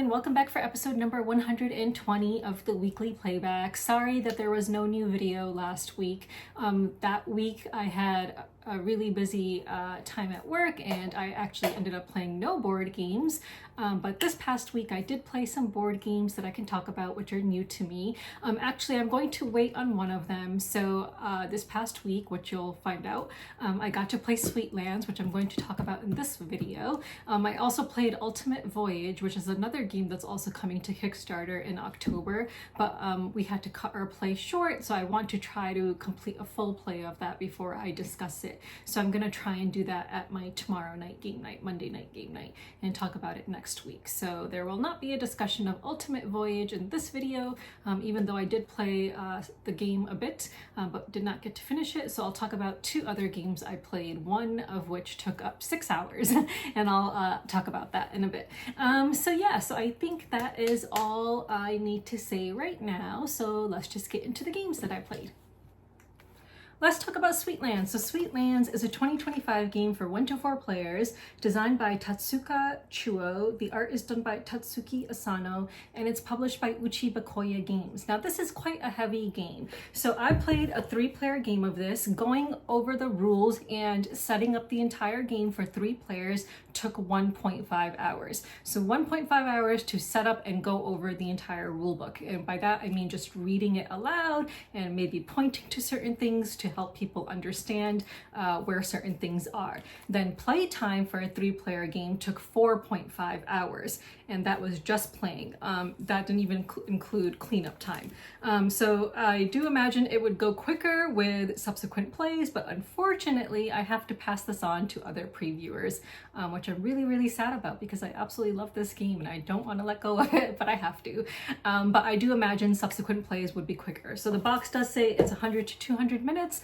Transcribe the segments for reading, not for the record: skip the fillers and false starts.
and welcome back for episode number 120 of the weekly playback. Sorry that there was no new video last week. That week I had a really busy time at work and I actually ended up playing no board games. But this past week I did play some board games that I can talk about, which are new to me. Actually, I'm going to wait on one of them. So this past week, which you'll find out, I got to play Sweetlands, which I'm going to talk about in this video. I also played Ultimate Voyage, which is another game that's also coming to Kickstarter in October, but we had to cut our play short, so I want to try to complete a full play of that before I discuss it. So I'm going to try and do that at my tomorrow night game night, Monday night game night, and talk about it next week. So there will not be a discussion of Ultimate Voyage in this video, even though I did play the game a bit, but did not get to finish it. So I'll talk about two other games I played, one of which took up 6 hours, and I'll talk about that in a bit. So I think that is all I need to say right now. So let's just get into the games that I played. Let's talk about Sweetlands. So Sweetlands is a 2025 game for 1 to 4 players, designed by Tatsuka Chuo. The art is done by Tatsuki Asano, and it's published by Uchi Bakoya Games. Now this is quite a heavy game. So I played a 3-player game of this. Going over the rules and setting up the entire game for 3 players took 1.5 hours. So 1.5 hours to set up and go over the entire rulebook. And by that, I mean just reading it aloud and maybe pointing to certain things to help people understand where certain things are. Then playtime for a 3-player game took 4.5 hours, and that was just playing. That didn't even include cleanup time. So I do imagine it would go quicker with subsequent plays, but unfortunately I have to pass this on to other previewers, which I'm really, really sad about because I absolutely love this game and I don't want to let go of it, but I have to. But I do imagine subsequent plays would be quicker. So the box does say it's 100 to 200 minutes.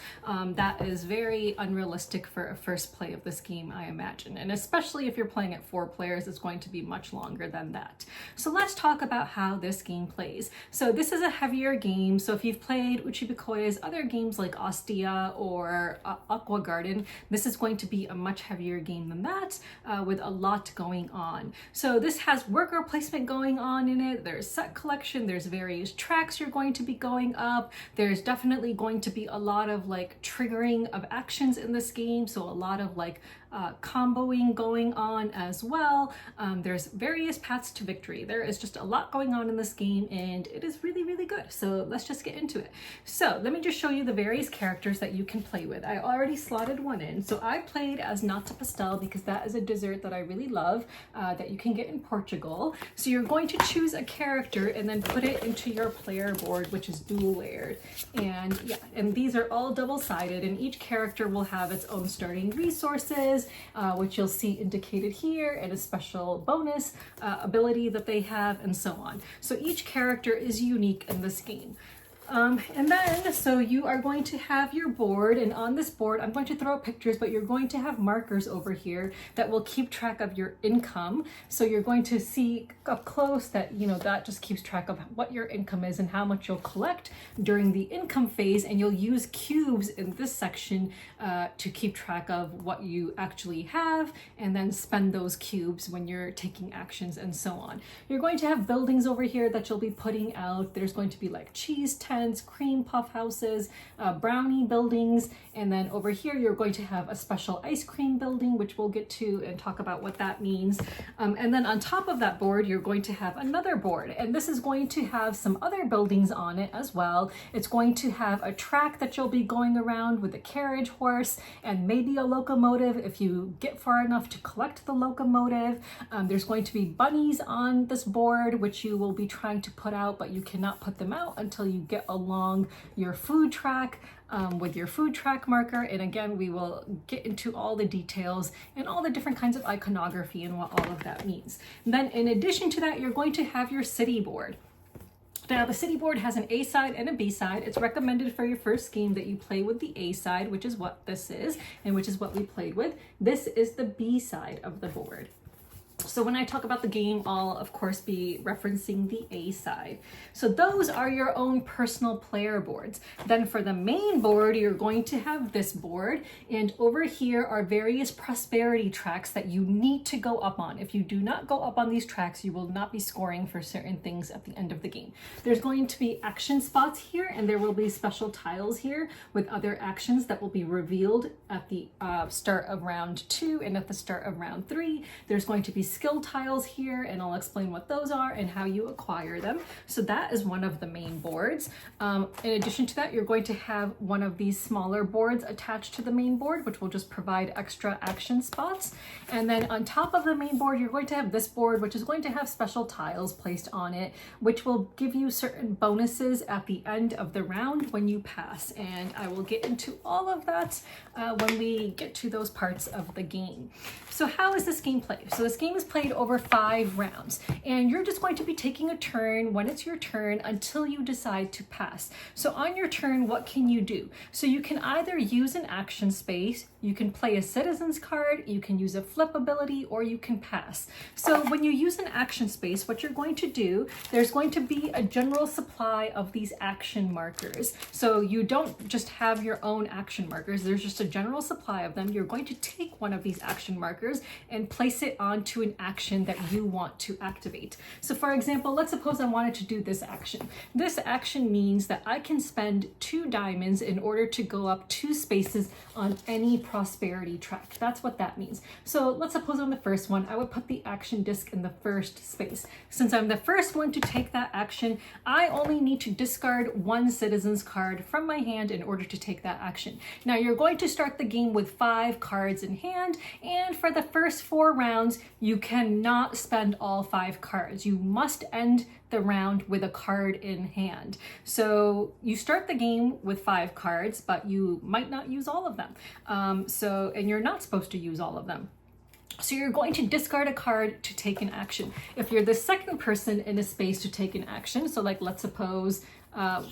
That is very unrealistic for a first play of this game, I imagine. And especially if you're playing at 4 players, it's going to be much longer than that. So let's talk about how this game plays. So this is a heavier game. So if you've played Uchi Bakoya's other games like Ostia or Aqua Garden, this is going to be a much heavier game than that, with a lot going on. So this has worker placement going on in it. There's set collection. There's various tracks you're going to be going up. There's definitely going to be a lot of like triggering of actions in this game. So a lot of like comboing going on as well. There's various paths to victory. There is just a lot going on in this game and it is really, really good. So let's just get into it. So let me just show you the various characters that you can play with. I already slotted one in. So I played as Nata Pastel because that is a dessert that I really love that you can get in Portugal. So you're going to choose a character and then put it into your player board, which is dual layered. And yeah, and these are all double-sided and each character will have its own starting resources, which you'll see indicated here, and a special bonus ability that they have, and so on. So each character is unique in this game. And then, so you are going to have your board, and on this board, I'm going to throw up pictures, but you're going to have markers over here that will keep track of your income. So you're going to see up close that, you know, that just keeps track of what your income is and how much you'll collect during the income phase. And you'll use cubes in this section to keep track of what you actually have, and then spend those cubes when you're taking actions and so on. You're going to have buildings over here that you'll be putting out. There's going to be like cheese tents, cream puff houses, brownie buildings, and then over here you're going to have a special ice cream building, which we'll get to and talk about what that means. And then on top of that board you're going to have another board, and this is going to have some other buildings on it as well. It's going to have a track that you'll be going around with a carriage horse and maybe a locomotive if you get far enough to collect the locomotive. There's going to be bunnies on this board which you will be trying to put out, but you cannot put them out until you get along your food track with your food track marker. And again, we will get into all the details and all the different kinds of iconography and what all of that means. And then in addition to that, you're going to have your city board. Now the city board has an A side and a B side. It's recommended for your first game that you play with the A side, which is what this is and which is what we played with. This is the B side of the board. So when I talk about the game, I'll of course be referencing the A side. So those are your own personal player boards. Then for the main board, you're going to have this board, and over here are various prosperity tracks that you need to go up on. If you do not go up on these tracks, you will not be scoring for certain things at the end of the game. There's going to be action spots here, and there will be special tiles here with other actions that will be revealed at the start of round 2 and at the start of round 3. There's going to be skill tiles here, and I'll explain what those are and how you acquire them. So that is one of the main boards. In addition to that, you're going to have one of these smaller boards attached to the main board, which will just provide extra action spots. And then on top of the main board, you're going to have this board, which is going to have special tiles placed on it, which will give you certain bonuses at the end of the round when you pass. And I will get into all of that when we get to those parts of the game. So how is this game played? So this game is played over 5 rounds, and you're just going to be taking a turn when it's your turn until you decide to pass. So on your turn, what can you do? So you can either use an action space, you can play a citizen's card, you can use a flip ability, or you can pass. So when you use an action space, what you're going to do, there's going to be a general supply of these action markers. So you don't just have your own action markers, there's just a general supply of them. You're going to take one of these action markers and place it onto an action that you want to activate. So for example, let's suppose I wanted to do this action. This action means that I can spend 2 diamonds in order to go up 2 spaces on any prosperity track. That's what that means. So let's suppose on the first one, I would put the action disc in the first space. Since I'm the first one to take that action, I only need to discard 1 citizen's card from my hand in order to take that action. Now you're going to start the game with 5 cards in hand, and for the first 4 rounds, you cannot spend all 5 cards. You must end the round with a card in hand. So you start the game with 5 cards, but you might not use all of them. And you're not supposed to use all of them. So you're going to discard a card to take an action. If you're the second person in a space to take an action, so like let's suppose,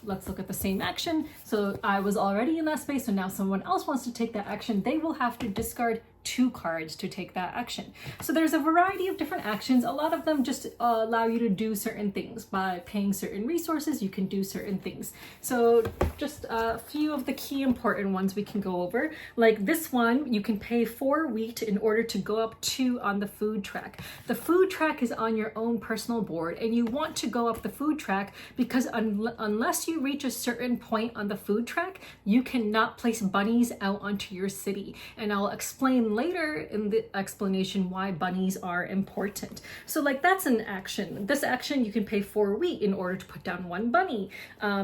let's look at the same action. So I was already in that space, so now someone else wants to take that action. They will have to discard 2 cards to take that action. So there's a variety of different actions. A lot of them just allow you to do certain things. By paying certain resources, you can do certain things. So just a few of the key important ones we can go over. Like this one, you can pay 4 wheat in order to go up 2 on the food track. The food track is on your own personal board, and you want to go up the food track because unless you reach a certain point on the food track, you cannot place bunnies out onto your city. And I'll explain later in the explanation why bunnies are important. So like that's an action. This action, you can pay 4 wheat in order to put down 1 bunny.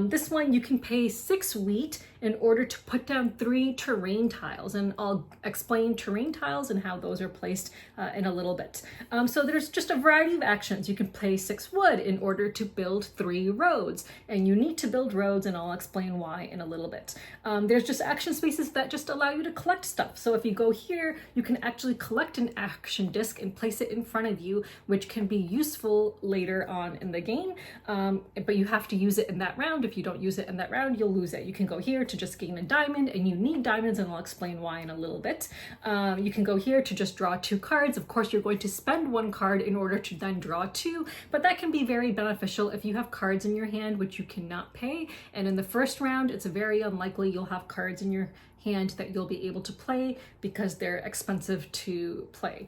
This one, you can pay 6 wheat in order to put down 3 terrain tiles, and I'll explain terrain tiles and how those are placed in a little bit. So there's just a variety of actions. You can pay 6 wood in order to build 3 roads, and you need to build roads, and I'll explain why in a little bit. There's just action spaces that just allow you to collect stuff. So if you go here, you can actually collect an action disc and place it in front of you, which can be useful later on in the game, but you have to use it in that round. If you don't use it in that round, you'll lose it. You can go here to just gain a diamond, and you need diamonds, and I'll explain why in a little bit. You can go here to just draw 2 cards. Of course, you're going to spend 1 card in order to then draw 2, but that can be very beneficial if you have cards in your hand which you cannot pay, and in the first round, it's very unlikely you'll have cards in your hand that you'll be able to play because they're expensive to play.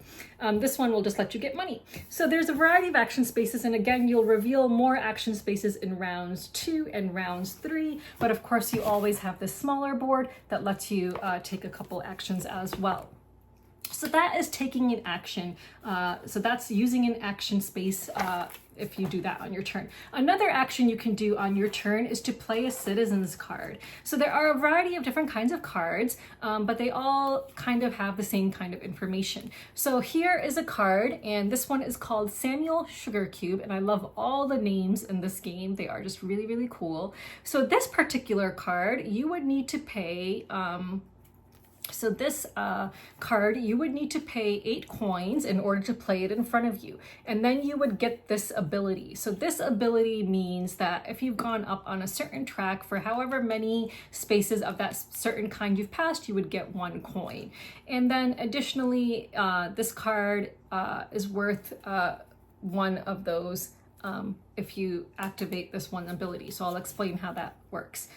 This one will just let you get money. So there's a variety of action spaces, and again, you'll reveal more action spaces in rounds 2 and rounds 3, but of course you always have this smaller board that lets you take a couple actions as well. So that is taking an action. So that's using an action space if you do that on your turn. Another action you can do on your turn is to play a citizen's card. So there are a variety of different kinds of cards, but they all kind of have the same kind of information. So here is a card, and this one is called Samuel Sugar Cube, and I love all the names in this game. They are just really, really cool. So this particular card, you would need to pay So this card, you would need to pay 8 coins in order to play it in front of you. And then you would get this ability. So this ability means that if you've gone up on a certain track for however many spaces of that certain kind you've passed, you would get 1 coin. And then additionally, this card is worth 1 of those if you activate this one ability. So I'll explain how that works.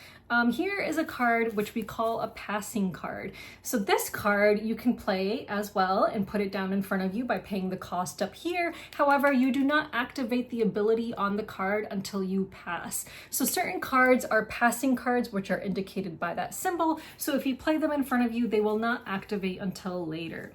Here is a card which we call a passing card. So this card you can play as well and put it down in front of you by paying the cost up here. However, you do not activate the ability on the card until you pass. So certain cards are passing cards, which are indicated by that symbol. So if you play them in front of you, they will not activate until later.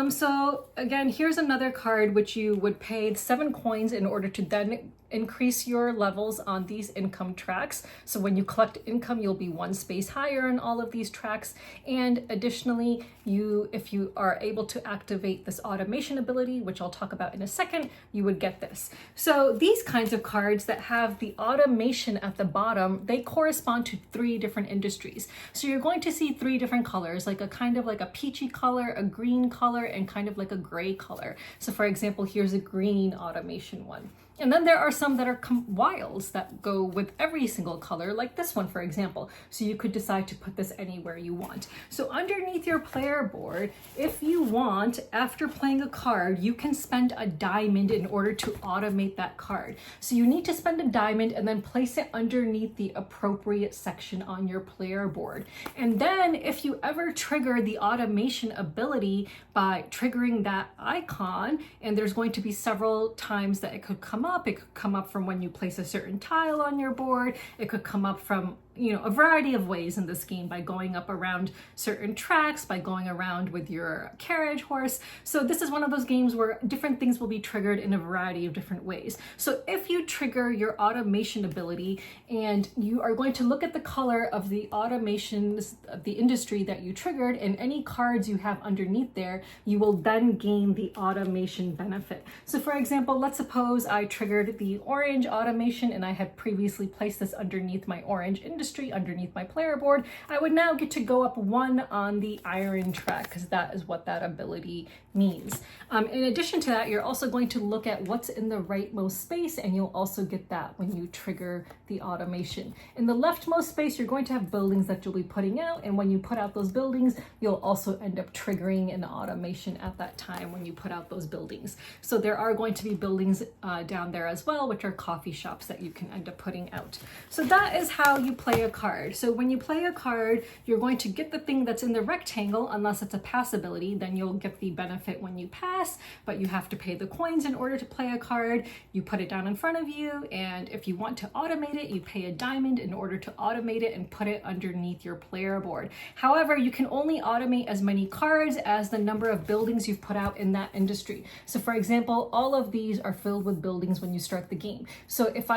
So again, here's another card which you would pay 7 coins in order to then increase your levels on these income tracks. So when you collect income, you'll be 1 space higher in all of these tracks. And additionally, if you are able to activate this automation ability, which I'll talk about in a second, you would get this. So these kinds of cards that have the automation at the bottom, they correspond to 3 different industries. So you're going to see 3 different colors, like a kind of like a peachy color, a green color, and kind of like a gray color. So for example, here's a green automation one. And then there are some that are wilds that go with every single color, like this one, for example. So you could decide to put this anywhere you want. So underneath your player board, if you want, after playing a card, you can spend a diamond in order to automate that card. So you need to spend a diamond and then place it underneath the appropriate section on your player board. And then if you ever trigger the automation ability by triggering that icon, and there's going to be several times that it could come up. It could come up from when you place a certain tile on your board. It could come up from, a variety of ways in this game, by going up around certain tracks, by going around with your carriage horse. So this is one of those games where different things will be triggered in a variety of different ways. So if you trigger your automation ability and you are going to look at the color of the automations of the industry that you triggered and any cards you have underneath there, you will then gain the automation benefit. So for example, let's suppose I triggered the orange automation and I had previously placed this underneath my orange industry, underneath my player board. I would now get to go up 1 on the iron track, because that is what that ability means. In addition to that, you're also going to look at what's in the rightmost space, and you'll also get that when you trigger the automation. In the leftmost space, you're going to have buildings that you'll be putting out, and when you put out those buildings, you'll also end up triggering an automation at that time when you put out those buildings. So there are going to be buildings down there as well, which are coffee shops that you can end up putting out. So that is how you play a card. So when you play a card, you're going to get the thing that's in the rectangle, unless it's a pass ability, then you'll get the benefit when you pass, but you have to pay the coins in order to play a card. You put it down in front of you, and if you want to automate it, you pay a diamond in order to automate it and put it underneath your player board. However, you can only automate as many cards as the number of buildings you've put out in that industry. So for example, all of these are filled with buildings when you start the game. So if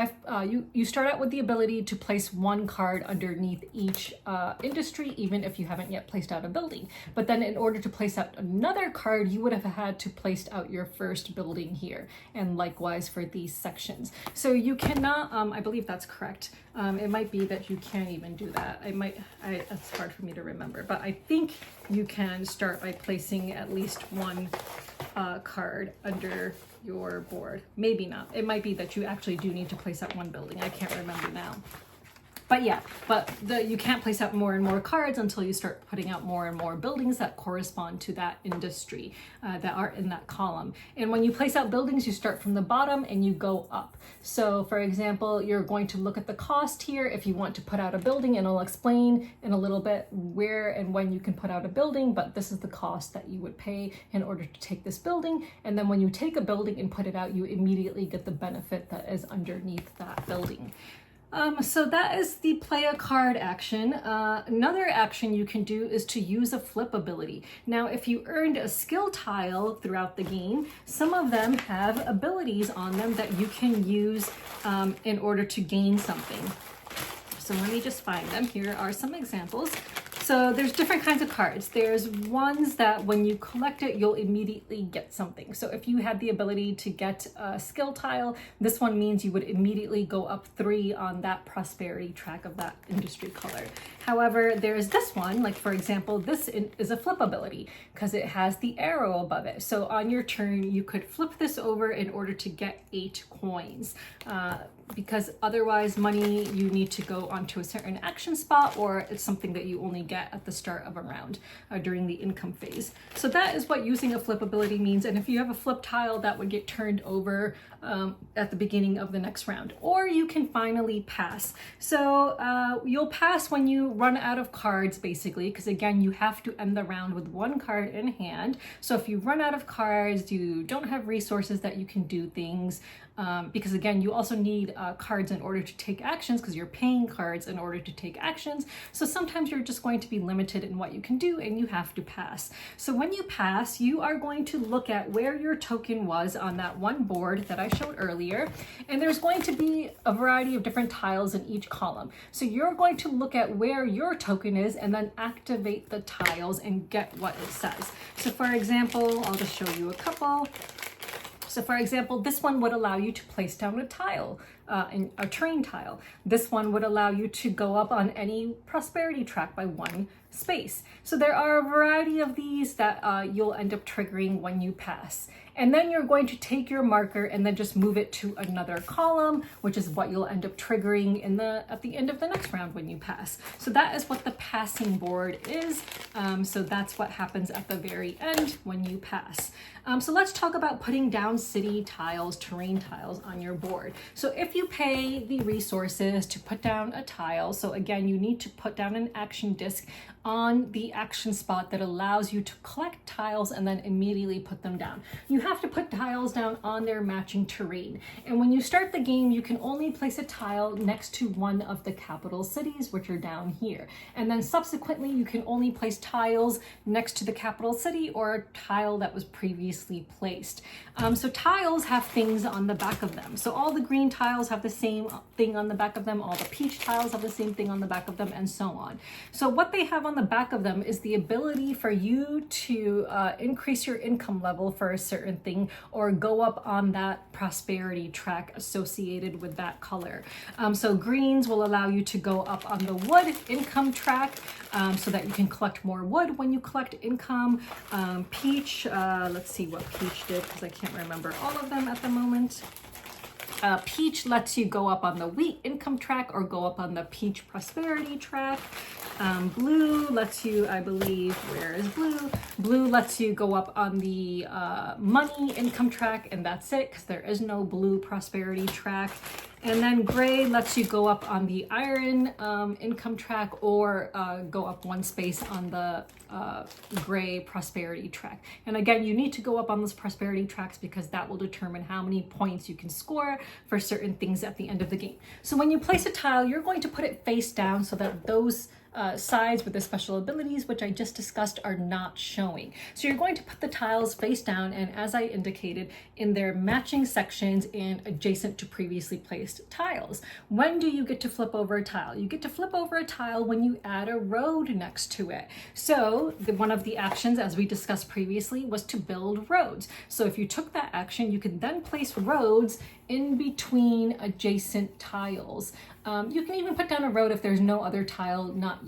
you start out with the ability to place 1 card underneath each industry, even if you haven't yet placed out a building. But then in order to place out another card, you would have had to place out your first building here, and likewise for these sections. So you cannot, I believe that's correct. It might be that you can't even do that. It's hard for me to remember, but I think you can start by placing at least 1 card under your board. Maybe not. It might be that you actually do need to place out 1 building. I can't remember now. But yeah, you can't place out more and more cards until you start putting out more and more buildings that correspond to that industry that are in that column. And when you place out buildings, you start from the bottom and you go up. So for example, you're going to look at the cost here if you want to put out a building, and I'll explain in a little bit where and when you can put out a building, but this is the cost that you would pay in order to take this building. And then when you take a building and put it out, you immediately get the benefit that is underneath that building. So that is the play a card action. Another action you can do is to use a flip ability. Now, if you earned a skill tile throughout the game, some of them have abilities on them that you can use in order to gain something. So let me just find them. Here are some examples. So there's different kinds of cards. There's ones that when you collect it, you'll immediately get something. So if you had the ability to get a skill tile, this one means you would immediately go up 3 on that prosperity track of that industry color. However, there's this one, like for example, this is a flip ability because it has the arrow above it. So on your turn, you could flip this over in order to get 8 coins. Because otherwise money, you need to go onto a certain action spot, or it's something that you only get at the start of a round during the income phase. So that is what using a flip ability means. And if you have a flip tile, that would get turned over at the beginning of the next round, or you can finally pass. So you'll pass when you run out of cards, basically, because again, you have to end the round with 1 card in hand. So if you run out of cards, you don't have resources that you can do things, because again, you also need cards in order to take actions, because you're paying cards in order to take actions. So sometimes you're just going to be limited in what you can do and you have to pass. So when you pass, you are going to look at where your token was on that one board that I showed earlier. And there's going to be a variety of different tiles in each column. So you're going to look at where your token is and then activate the tiles and get what it says. So for example, I'll just show you a couple. So for example, this one would allow you to place down a tile, a terrain tile. This one would allow you to go up on any prosperity track by 1 space. So there are a variety of these that you'll end up triggering when you pass. And then you're going to take your marker and then just move it to another column, which is what you'll end up triggering at the end of the next round when you pass. So that is what the passing board is. So that's what happens at the very end when you pass. So let's talk about putting down city tiles, terrain tiles on your board. So if you pay the resources to put down a tile, so again, you need to put down an action disc on the action spot that allows you to collect tiles and then immediately put them down. You have to put tiles down on their matching terrain. And when you start the game, you can only place a tile next to one of the capital cities, which are down here. And then subsequently, you can only place tiles next to the capital city or a tile that was previously placed. So tiles have things on the back of them. So all the green tiles have the same thing on the back of them. All the peach tiles have the same thing on the back of them, and so on. So what they have on the back of them is the ability for you to increase your income level for a certain thing or go up on that prosperity track associated with that color. So greens will allow you to go up on the wood income track so that you can collect more wood when you collect income. Peach, let's see what peach did because I can't remember all of them at the moment. Peach lets you go up on the wheat income track or go up on the peach prosperity track. Blue lets you, I believe, where is blue? Blue lets you go up on the money income track, and that's it because there is no blue prosperity track. And then gray lets you go up on the iron income track or go up 1 space on the gray prosperity track. And again, you need to go up on those prosperity tracks because that will determine how many points you can score for certain things at the end of the game. So when you place a tile, you're going to put it face down so that those sides with the special abilities, which I just discussed, are not showing. So you're going to put the tiles face down, and as I indicated, in their matching sections and adjacent to previously placed tiles. When do you get to flip over a tile? You get to flip over a tile when you add a road next to it. So one of the actions, as we discussed previously, was to build roads. So if you took that action, you could then place roads in between adjacent tiles. You can even put down a road if there's no other tile not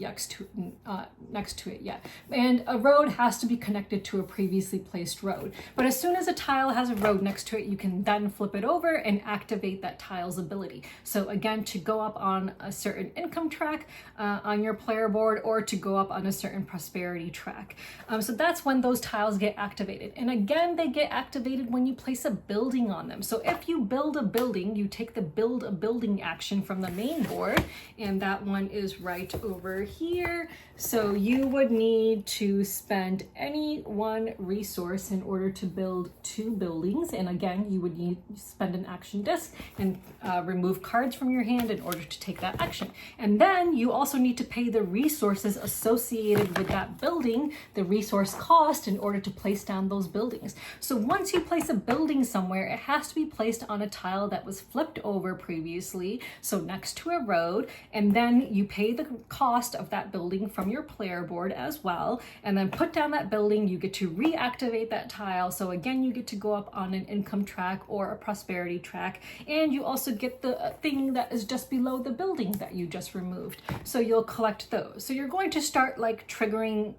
next to it yet. And a road has to be connected to a previously placed road. But as soon as a tile has a road next to it, you can then flip it over and activate that tile's ability. So again, to go up on a certain income track on your player board or to go up on a certain prosperity track. So that's when those tiles get activated. And again, they get activated when you place a building on them. So if you build a building, you take the build a building action from the main board, and that one is right over here. So you would need to spend any one resource in order to build 2 buildings. And again, you would need to spend an action disc and remove cards from your hand in order to take that action. And then you also need to pay the resources associated with that building, the resource cost, in order to place down those buildings. So once you place a building somewhere, it has to be placed on a tile that was flipped over previously, so next to a road, and then you pay the cost of that building from your player board as well, and then put down that building. You get to reactivate that tile, so again you get to go up on an income track or a prosperity track, and you also get the thing that is just below the building that you just removed, so you'll collect those. So you're going to start like triggering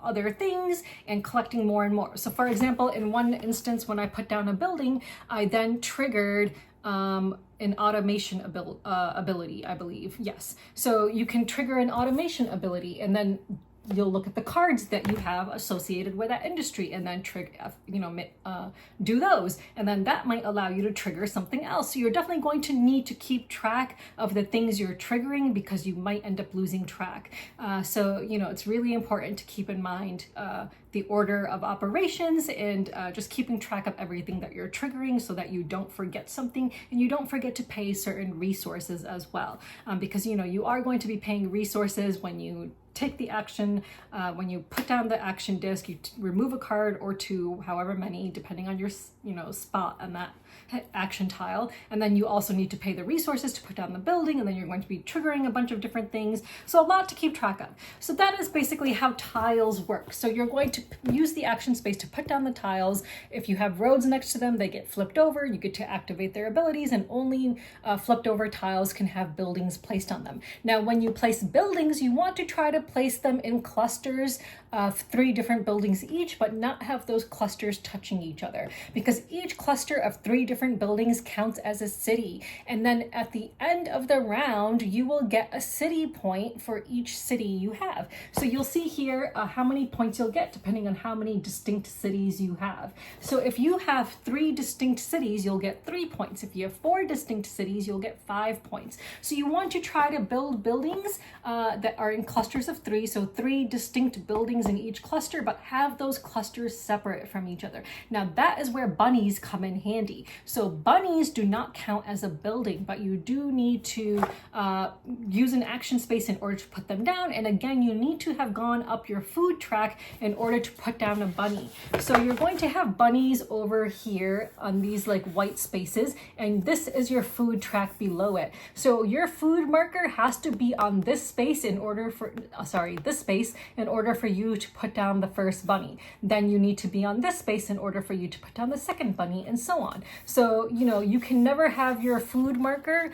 other things and collecting more and more. So for example, in one instance when I put down a building, I then triggered an automation ability, I believe. Yes. So you can trigger an automation ability, and then you'll look at the cards that you have associated with that industry and then trigger, do those. And then that might allow you to trigger something else. So you're definitely going to need to keep track of the things you're triggering, because you might end up losing track. So, it's really important to keep in mind the order of operations and just keeping track of everything that you're triggering, so that you don't forget something and you don't forget to pay certain resources as well. Because, you are going to be paying resources when you take the action, when you put down the action disc, you remove a card or two, however many, depending on your, spot on that action tile. And then you also need to pay the resources to put down the building, and then you're going to be triggering a bunch of different things. So a lot to keep track of. So that is basically how tiles work. So you're going to use the action space to put down the tiles. If you have roads next to them, they get flipped over. You get to activate their abilities, and only flipped over tiles can have buildings placed on them. Now, when you place buildings, you want to try to place them in clusters of 3 different buildings each, but not have those clusters touching each other, because each cluster of 3 different buildings counts as a city. And then at the end of the round, you will get a city point for each city you have. So you'll see here how many points you'll get depending on how many distinct cities you have. So if you have 3 distinct cities, you'll get 3 points. If you have 4 distinct cities, you'll get 5 points. So you want to try to build buildings that are in clusters of 3, so 3 distinct buildings in each cluster, but have those clusters separate from each other. Now that is where bunnies come in handy. So bunnies do not count as a building, but you do need to use an action space in order to put them down. And again, you need to have gone up your food track in order to put down a bunny. So you're going to have bunnies over here on these like white spaces, and this is your food track below it. So your food marker has to be on this space in order for, this space in order for you to put down the first bunny. Then you need to be on this space in order for you to put down the second bunny, and so on. So, you can never have your food marker,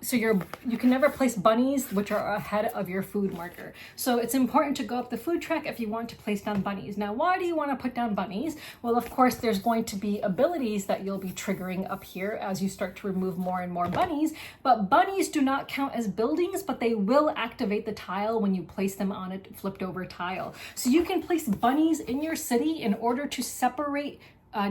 you can never place bunnies which are ahead of your food marker. So it's important to go up the food track if you want to place down bunnies. Now, why do you want to put down bunnies? Well, of course, there's going to be abilities that you'll be triggering up here as you start to remove more and more bunnies, but bunnies do not count as buildings, but they will activate the tile when you place them on a flipped over tile. So you can place bunnies in your city in order to separate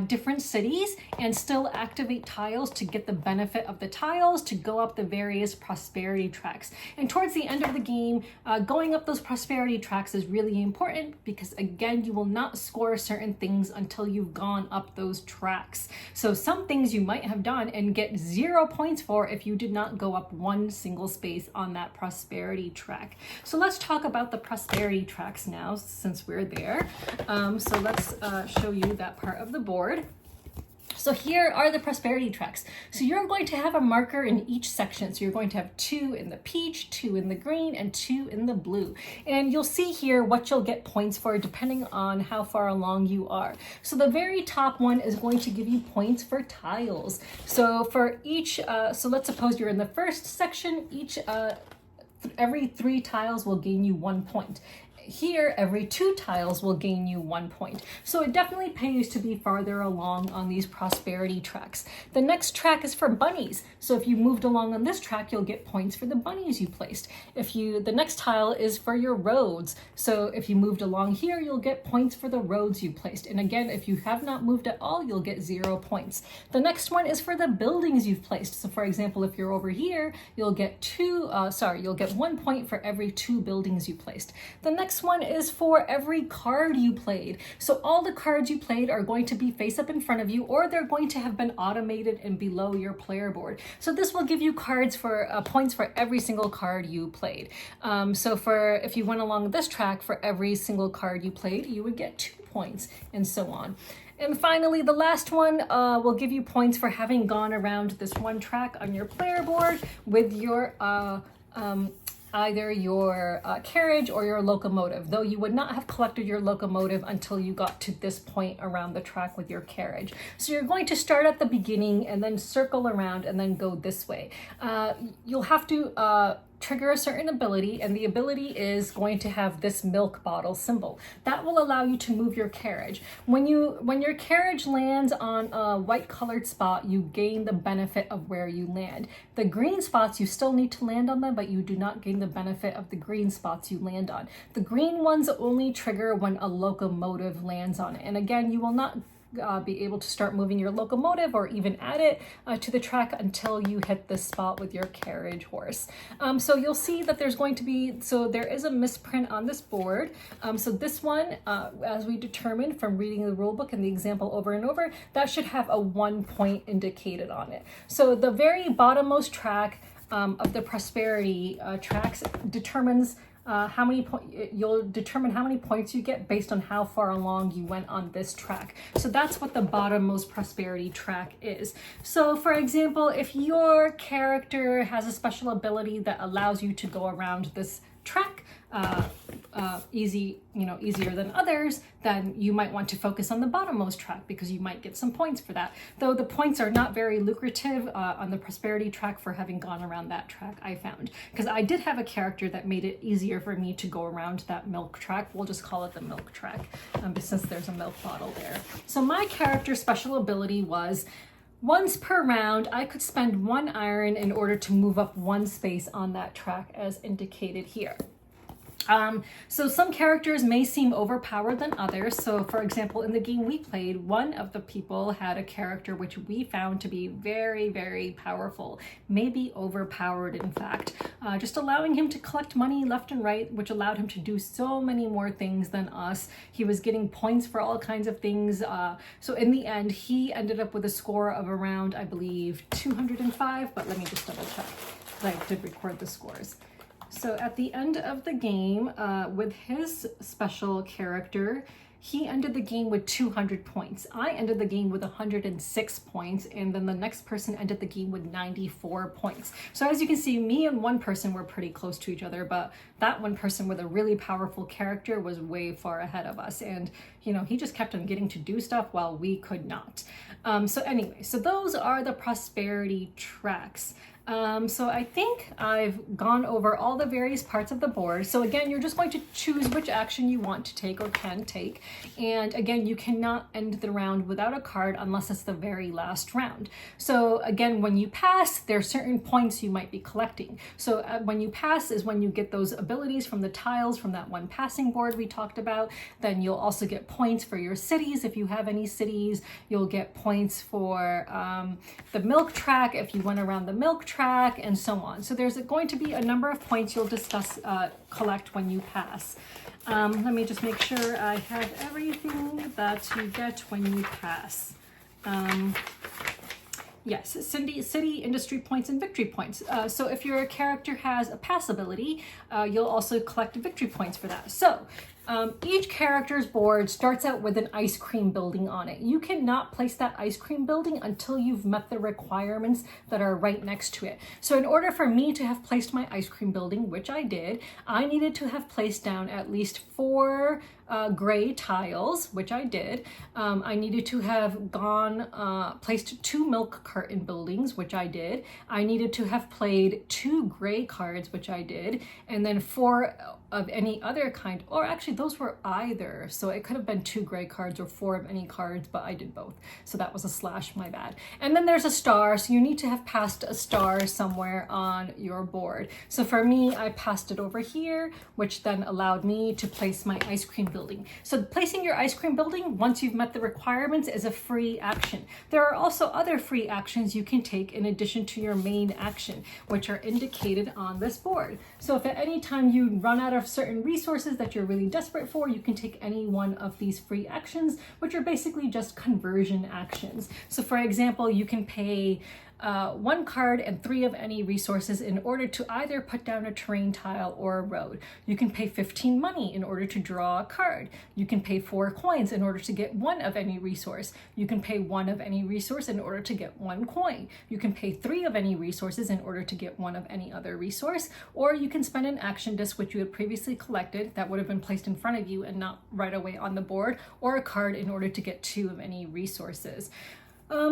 different cities and still activate tiles to get the benefit of the tiles to go up the various prosperity tracks. And towards the end of the game, going up those prosperity tracks is really important, because again, you will not score certain things until you've gone up those tracks. So some things you might have done and get 0 points for if you did not go up one single space on that prosperity track. So let's talk about the prosperity tracks now, since we're there. So let's show you that part of the board. So here are the prosperity tracks. So you're going to have a marker in each section. So you're going to have 2 in the peach, 2 in the green, and 2 in the blue. And you'll see here what you'll get points for depending on how far along you are. So the very top one is going to give you points for tiles. So for each, so let's suppose you're in the first section, every 3 tiles will gain you 1 point. Here, every 2 tiles will gain you 1 point. So it definitely pays to be farther along on these prosperity tracks. The next track is for bunnies. So if you moved along on this track, you'll get points for the bunnies you placed. The next tile is for your roads. So if you moved along here, you'll get points for the roads you placed. And again, if you have not moved at all, you'll get 0 points. The next one is for the buildings you've placed. So for example, if you're over here, you'll get 1 point for every 2 buildings you placed. The next one is for every card you played. So all the cards you played are going to be face up in front of you, or they're going to have been automated and below your player board. So this will give you cards for points for every single card you played. So if you went along this track, for every single card you played, you would get 2 points, and so on. And finally, the last one will give you points for having gone around this one track on your player board with your either your carriage or your locomotive, though you would not have collected your locomotive until you got to this point around the track with your carriage. So you're going to start at the beginning and then circle around and then go this way. You'll have to trigger a certain ability, and the ability is going to have this milk bottle symbol. That will allow you to move your carriage. When your carriage lands on a white colored spot, you gain the benefit of where you land. The green spots, you still need to land on them, but you do not gain the benefit of the green spots you land on. The green ones only trigger when a locomotive lands on it. And again, you will not be able to start moving your locomotive or even add it to the track until you hit this spot with your carriage horse. So you'll see that there's going to be, so there is a misprint on this board. So this one, as we determined from reading the rule book and the example over and over, that should have a 1 point indicated on it. So the very bottommost track of the prosperity tracks determines you'll determine how many points you get based on how far along you went on this track. So that's what the bottommost prosperity track is. So for example, if your character has a special ability that allows you to go around this track easier than others, then you might want to focus on the bottommost track because you might get some points for that. Though the points are not very lucrative on the prosperity track for having gone around that track, I found. Because I did have a character that made it easier for me to go around that milk track. We'll just call it the milk track since there's a milk bottle there. So my character's special ability was once per round, I could spend 1 iron in order to move up 1 space on that track as indicated here. So some characters may seem overpowered than others. So for example, in the game we played, one of the people had a character which we found to be very, very powerful, maybe overpowered in fact, just allowing him to collect money left and right, which allowed him to do so many more things than us. He was getting points for all kinds of things. So in the end, he ended up with a score of around, I believe, 205, but let me just double check, because I did record the scores. So at the end of the game, with his special character, he ended the game with 200 points. I ended the game with 106 points, and then the next person ended the game with 94 points. So as you can see, me and one person were pretty close to each other, but that one person with a really powerful character was way far ahead of us. And, you know, he just kept on getting to do stuff while we could not. So anyway, so those are the prosperity tracks. So I think I've gone over all the various parts of the board. So again, you're just going to choose which action you want to take or can take. And again, you cannot end the round without a card unless it's the very last round. So again, when you pass, there are certain points you might be collecting. So when you pass is when you get those abilities from the tiles from that one passing board we talked about. Then you'll also get points for your cities if you have any cities. You'll get points for the milk track if you went around the milk track, and so on. So there's going to be a number of points you'll collect when you pass. Let me just make sure I have everything that you get when you pass. Yes, city, industry points, and victory points. So if your character has a pass ability, you'll also collect victory points for that. So each character's board starts out with an ice cream building on it. You cannot place that ice cream building until you've met the requirements that are right next to it. So in order for me to have placed my ice cream building, which I did, I needed to have placed down at least 4 gray tiles, which I did. I needed to have placed 2 milk carton buildings, which I did. I needed to have played 2 gray cards, which I did, and then 4 of any other kind, or actually those were either, so it could have been 2 gray cards or 4 of any cards, but I did both, so that was a slash, my bad. And then there's a star, so you need to have passed a star somewhere on your board. So for me, I passed it over here, which then allowed me to place my ice cream building. So placing your ice cream building, once you've met the requirements, is a free action. There are also other free actions you can take in addition to your main action, which are indicated on this board. So if at any time you run out of certain resources that you're really desperate for, you can take any one of these free actions, which are basically just conversion actions. So for example, you can pay 1 card and 3 of any resources in order to either put down a terrain tile or a road. You can pay 15 money in order to draw a card. You can pay 4 coins in order to get 1 of any resource. You can pay 1 of any resource in order to get 1 coin. You can pay 3 of any resources in order to get 1 of any other resource, or you can spend an action disc which you had previously collected that would have been placed in front of you and not right away on the board, or a card in order to get 2 of any resources.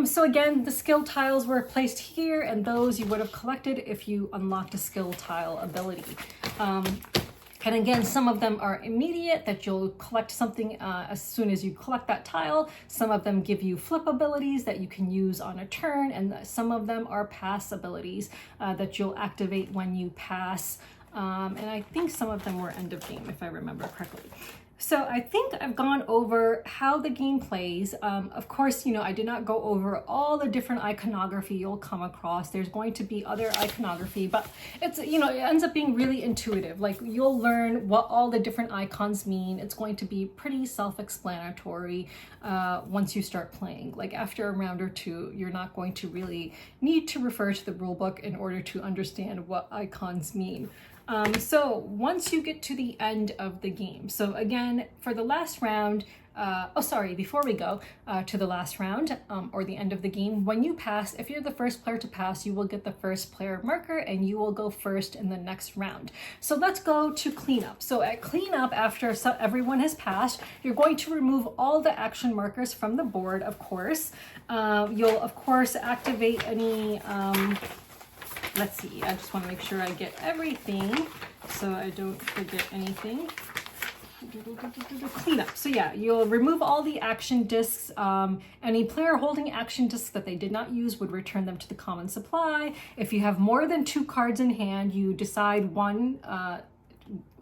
So again, the skill tiles were placed here, and those you would have collected if you unlocked a skill tile ability. And again, some of them are immediate, that you'll collect something as soon as you collect that tile. Some of them give you flip abilities that you can use on a turn, and some of them are pass abilities that you'll activate when you pass. And I think some of them were end of game, if I remember correctly. So I think I've gone over how the game plays. Of course, I did not go over all the different iconography you'll come across. There's going to be other iconography, but it's, it ends up being really intuitive. Like, you'll learn what all the different icons mean. It's going to be pretty self-explanatory once you start playing. Like, after a round or two, you're not going to really need to refer to the rule book in order to understand what icons mean. So once you get to the end of the game, so again, for the last round, before we go to the last round or the end of the game, when you pass, if you're the first player to pass, you will get the first player marker and you will go first in the next round. So let's go to cleanup. So at cleanup, after everyone has passed, you're going to remove all the action markers from the board, of course. You'll, of course, activate any... let's see, I just want to make sure I get everything so I don't forget anything. Cleanup. So yeah, you'll remove all the action discs. Any player holding action discs that they did not use would return them to the common supply. If you have more than 2 cards in hand, you decide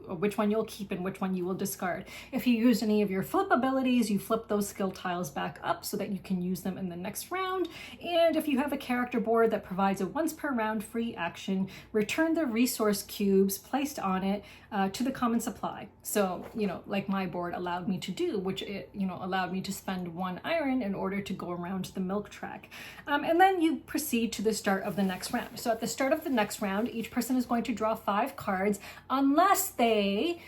which one you'll keep and which one you will discard. If you used any of your flip abilities, you flip those skill tiles back up so that you can use them in the next round. And if you have a character board that provides a once per round free action, return the resource cubes placed on it to the common supply. So, like my board allowed me to do, which it, allowed me to spend 1 iron in order to go around the milk track. And then you proceed to the start of the next round. So at the start of the next round, each person is going to draw 5 cards unless they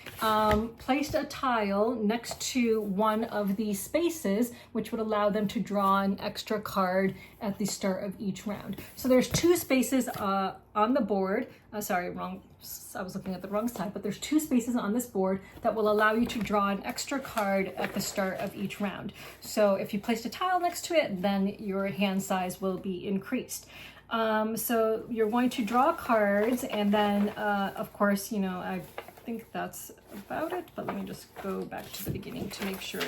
placed a tile next to one of these spaces, which would allow them to draw an extra card at the start of each round. So there's 2 spaces on the board. Sorry, wrong. I was looking at the wrong side, but there's 2 spaces on this board that will allow you to draw an extra card at the start of each round. So if you placed a tile next to it, then your hand size will be increased. So you're going to draw cards, and then of course, I think that's about it, but let me just go back to the beginning to make sure.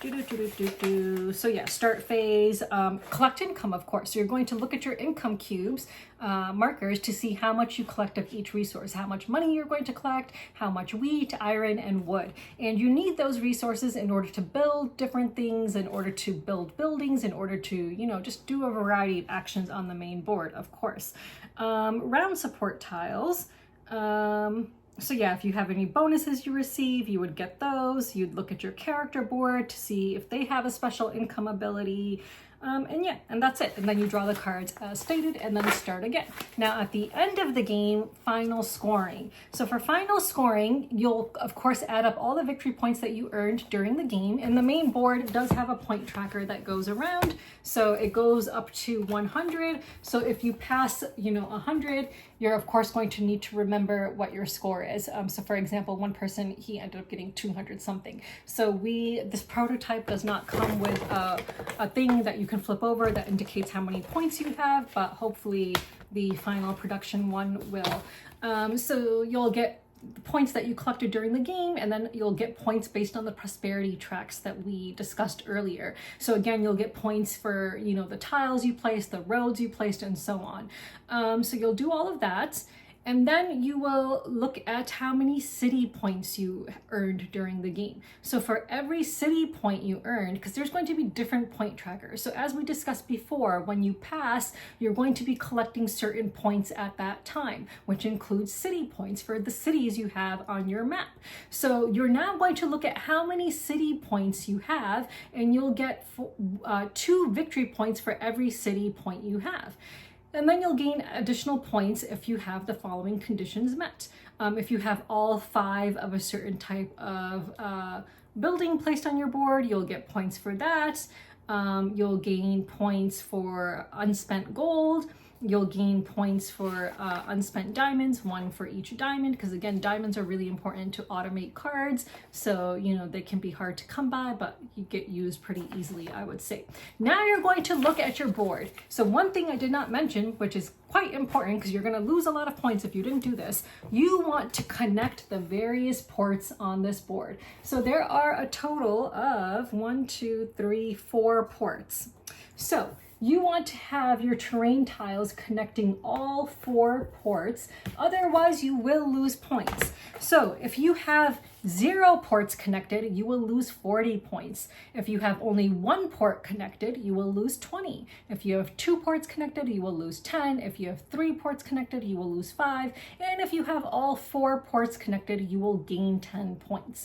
So yeah, start phase, collect income, of course. So you're going to look at your income cubes, markers, to see how much you collect of each resource, how much money you're going to collect, how much wheat, iron, and wood. And you need those resources in order to build different things, in order to build buildings, in order to, just do a variety of actions on the main board, of course. Round support tiles. So yeah, if you have any bonuses you receive, you would get those. You'd look at your character board to see if they have a special income ability. And that's it. And then you draw the cards as stated and then start again. Now at the end of the game, final scoring. So for final scoring, you'll of course add up all the victory points that you earned during the game. And the main board does have a point tracker that goes around. So it goes up to 100. So if you pass, 100, you're of course going to need to remember what your score is. So for example, one person, he ended up getting 200 something. So this prototype does not come with a thing that you can flip over that indicates how many points you have, but hopefully the final production one will. So you'll get the points that you collected during the game, and then you'll get points based on the prosperity tracks that we discussed earlier. So again, you'll get points for, the tiles you placed, the roads you placed, and so on. So you'll do all of that. And then you will look at how many city points you earned during the game. So for every city point you earned, because there's going to be different point trackers. So as we discussed before, when you pass, you're going to be collecting certain points at that time, which includes city points for the cities you have on your map. So you're now going to look at how many city points you have, and you'll get 2 victory points for every city point you have. And then you'll gain additional points if you have the following conditions met. If you have all 5 of a certain type of building placed on your board, you'll get points for that. You'll gain points for unspent gold. You'll gain points for unspent diamonds, 1 for each diamond, because again, diamonds are really important to automate cards. So, you know, they can be hard to come by, but you get used pretty easily, I would say. Now you're going to look at your board. So one thing I did not mention, which is quite important because you're going to lose a lot of points if you didn't do this, you want to connect the various ports on this board. So there are a total of 4 ports. So you want to have your terrain tiles connecting all 4 ports, otherwise you will lose points. So if you have 0 ports connected, you will lose 40 points. If you have only 1 port connected, you will lose 20. If you have 2 ports connected, you will lose 10. If you have 3 ports connected, you will lose 5. And if you have all 4 ports connected, you will gain 10 points.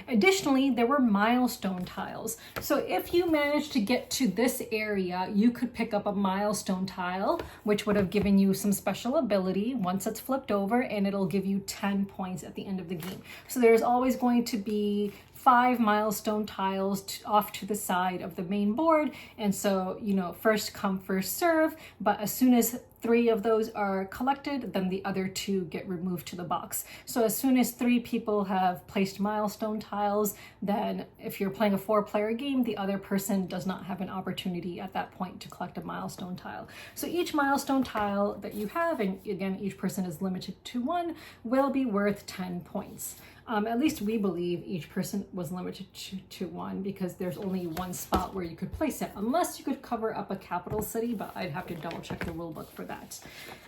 Additionally, there were milestone tiles. So if you managed to get to this area, you could pick up a milestone tile, which would have given you some special ability once it's flipped over, and it'll give you 10 points at the end of the game. So there's always going to be 5 milestone tiles off to the side of the main board. And so, you know, first come, first serve, but as soon as 3 of those are collected, then the other 2 get removed to the box. So as soon as 3 people have placed milestone tiles, then if you're playing a 4-player game, the other person does not have an opportunity at that point to collect a milestone tile. So each milestone tile that you have, and again, each person is limited to 1, will be worth 10 points. At least we believe each person was limited to 1 because there's only 1 spot where you could place it, unless you could cover up a capital city, but I'd have to double check the rule book for that.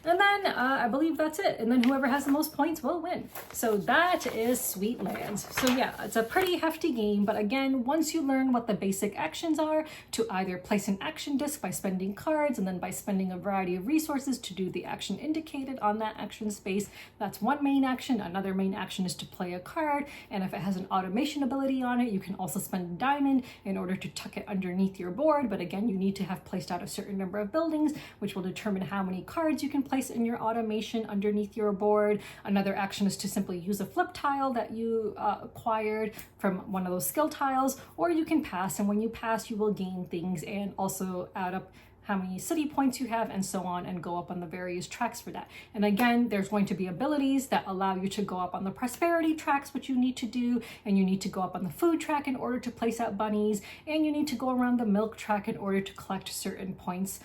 And then I believe that's it. And then whoever has the most points will win. So that is Sweet Lands. So yeah, it's a pretty hefty game, but again, once you learn what the basic actions are, to either place an action disc by spending cards and then by spending a variety of resources to do the action indicated on that action space, that's one main action. Another main action is to play a card, and if it has an automation ability on it, you can also spend a diamond in order to tuck it underneath your board. But again, you need to have placed out a certain number of buildings, which will determine how many cards you can place in your automation underneath your board. Another action is to simply use a flip tile that you acquired from one of those skill tiles, or you can pass, and when you pass, you will gain things and also add up how many city points you have and so on, and go up on the various tracks for that. And again, there's going to be abilities that allow you to go up on the prosperity tracks, which you need to do, and you need to go up on the food track in order to place out bunnies, and you need to go around the milk track in order to collect certain points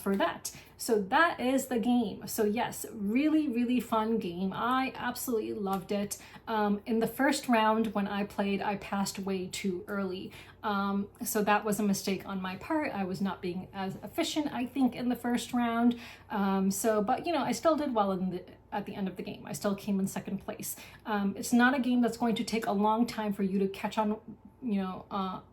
for that. So that is the game. So yes, really, really fun game. I absolutely loved it. In the first round when I played, I passed way too early. So that was a mistake on my part. I was not being as efficient, I think, in the first round. But you know, I still did well at the end of the game. I still came in second place. It's not a game that's going to take a long time for you to catch on,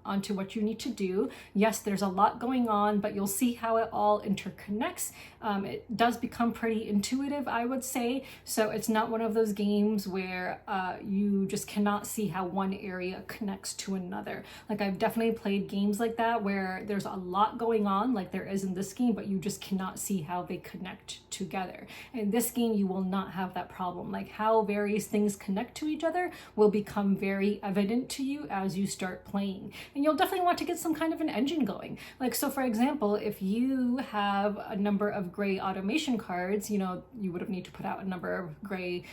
onto what you need to do. Yes, there's a lot going on, but you'll see how it all interconnects. It does become pretty intuitive, I would say. So it's not one of those games where you just cannot see how one area connects to another. Like, I've definitely played games like that where there's a lot going on, like there is in this game, but you just cannot see how they connect together. In this game, you will not have that problem. Like, how various things connect to each other will become very evident to you as you start playing. And you'll definitely want to get some kind of an engine going. Like, so for example, if you have a number of gray automation cards, you would have need to put out a number of gray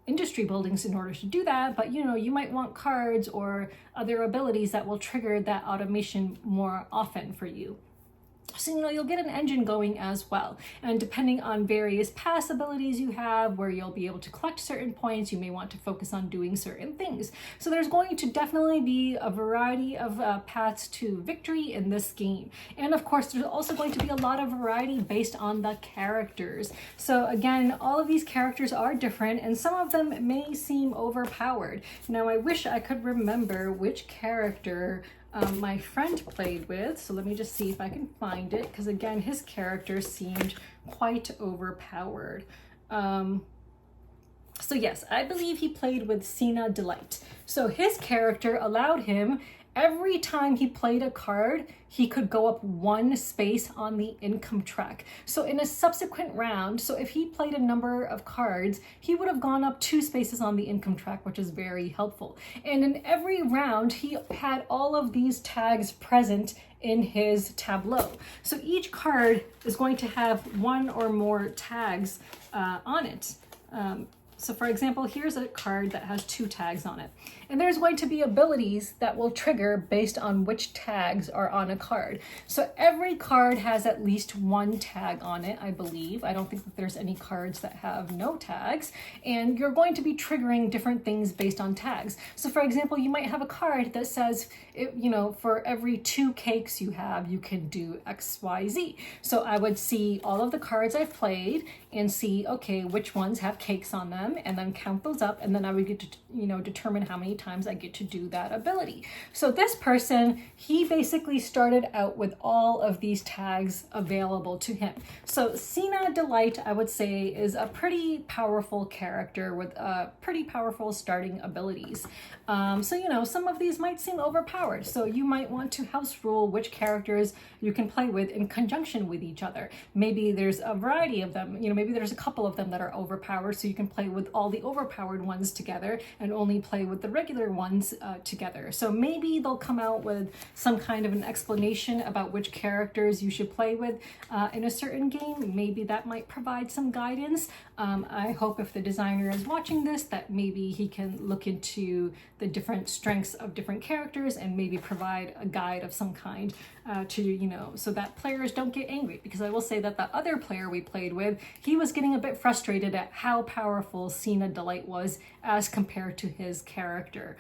industry buildings in order to do that, but you might want cards or other abilities that will trigger that automation more often for you. So, you'll get an engine going as well. And depending on various pass abilities you have, where you'll be able to collect certain points, you may want to focus on doing certain things. So there's going to definitely be a variety of paths to victory in this game. And of course, there's also going to be a lot of variety based on the characters. So again, all of these characters are different, and some of them may seem overpowered. Now, I wish I could remember which character my friend played with. So let me just see if I can find it, because again, his character seemed quite overpowered. So yes, I believe he played with Sina Delight. So his character allowed him, every time he played a card, he could go up 1 space on the income track. So in a subsequent round, so if he played a number of cards, he would have gone up 2 spaces on the income track, which is very helpful. And in every round, he had all of these tags present in his tableau. So each card is going to have 1 or more tags on it. So for example, here's a card that has 2 tags on it. And there's going to be abilities that will trigger based on which tags are on a card. So every card has at least 1 tag on it, I believe. I don't think that there's any cards that have no tags. And you're going to be triggering different things based on tags. So for example, you might have a card that says, for every 2 cakes you have, you can do X, Y, Z. So I would see all of the cards I've played and see, okay, which ones have cakes on them, and then count those up, and then I would get to, determine how many times I get to do that ability. So this person, he basically started out with all of these tags available to him. So Sina Delight, I would say, is a pretty powerful character with pretty powerful starting abilities. So, some of these might seem overpowered. So you might want to house rule which characters you can play with in conjunction with each other. Maybe there's a variety of them. Maybe there's a couple of them that are overpowered, so you can play with all the overpowered ones together and only play with the regular ones together. So maybe they'll come out with some kind of an explanation about which characters you should play with in a certain game. Maybe that might provide some guidance. I hope if the designer is watching this, that maybe he can look into the different strengths of different characters and maybe provide a guide of some kind so that players don't get angry. Because I will say that the other player we played with, he was getting a bit frustrated at how powerful Sina Delight was as compared to his character.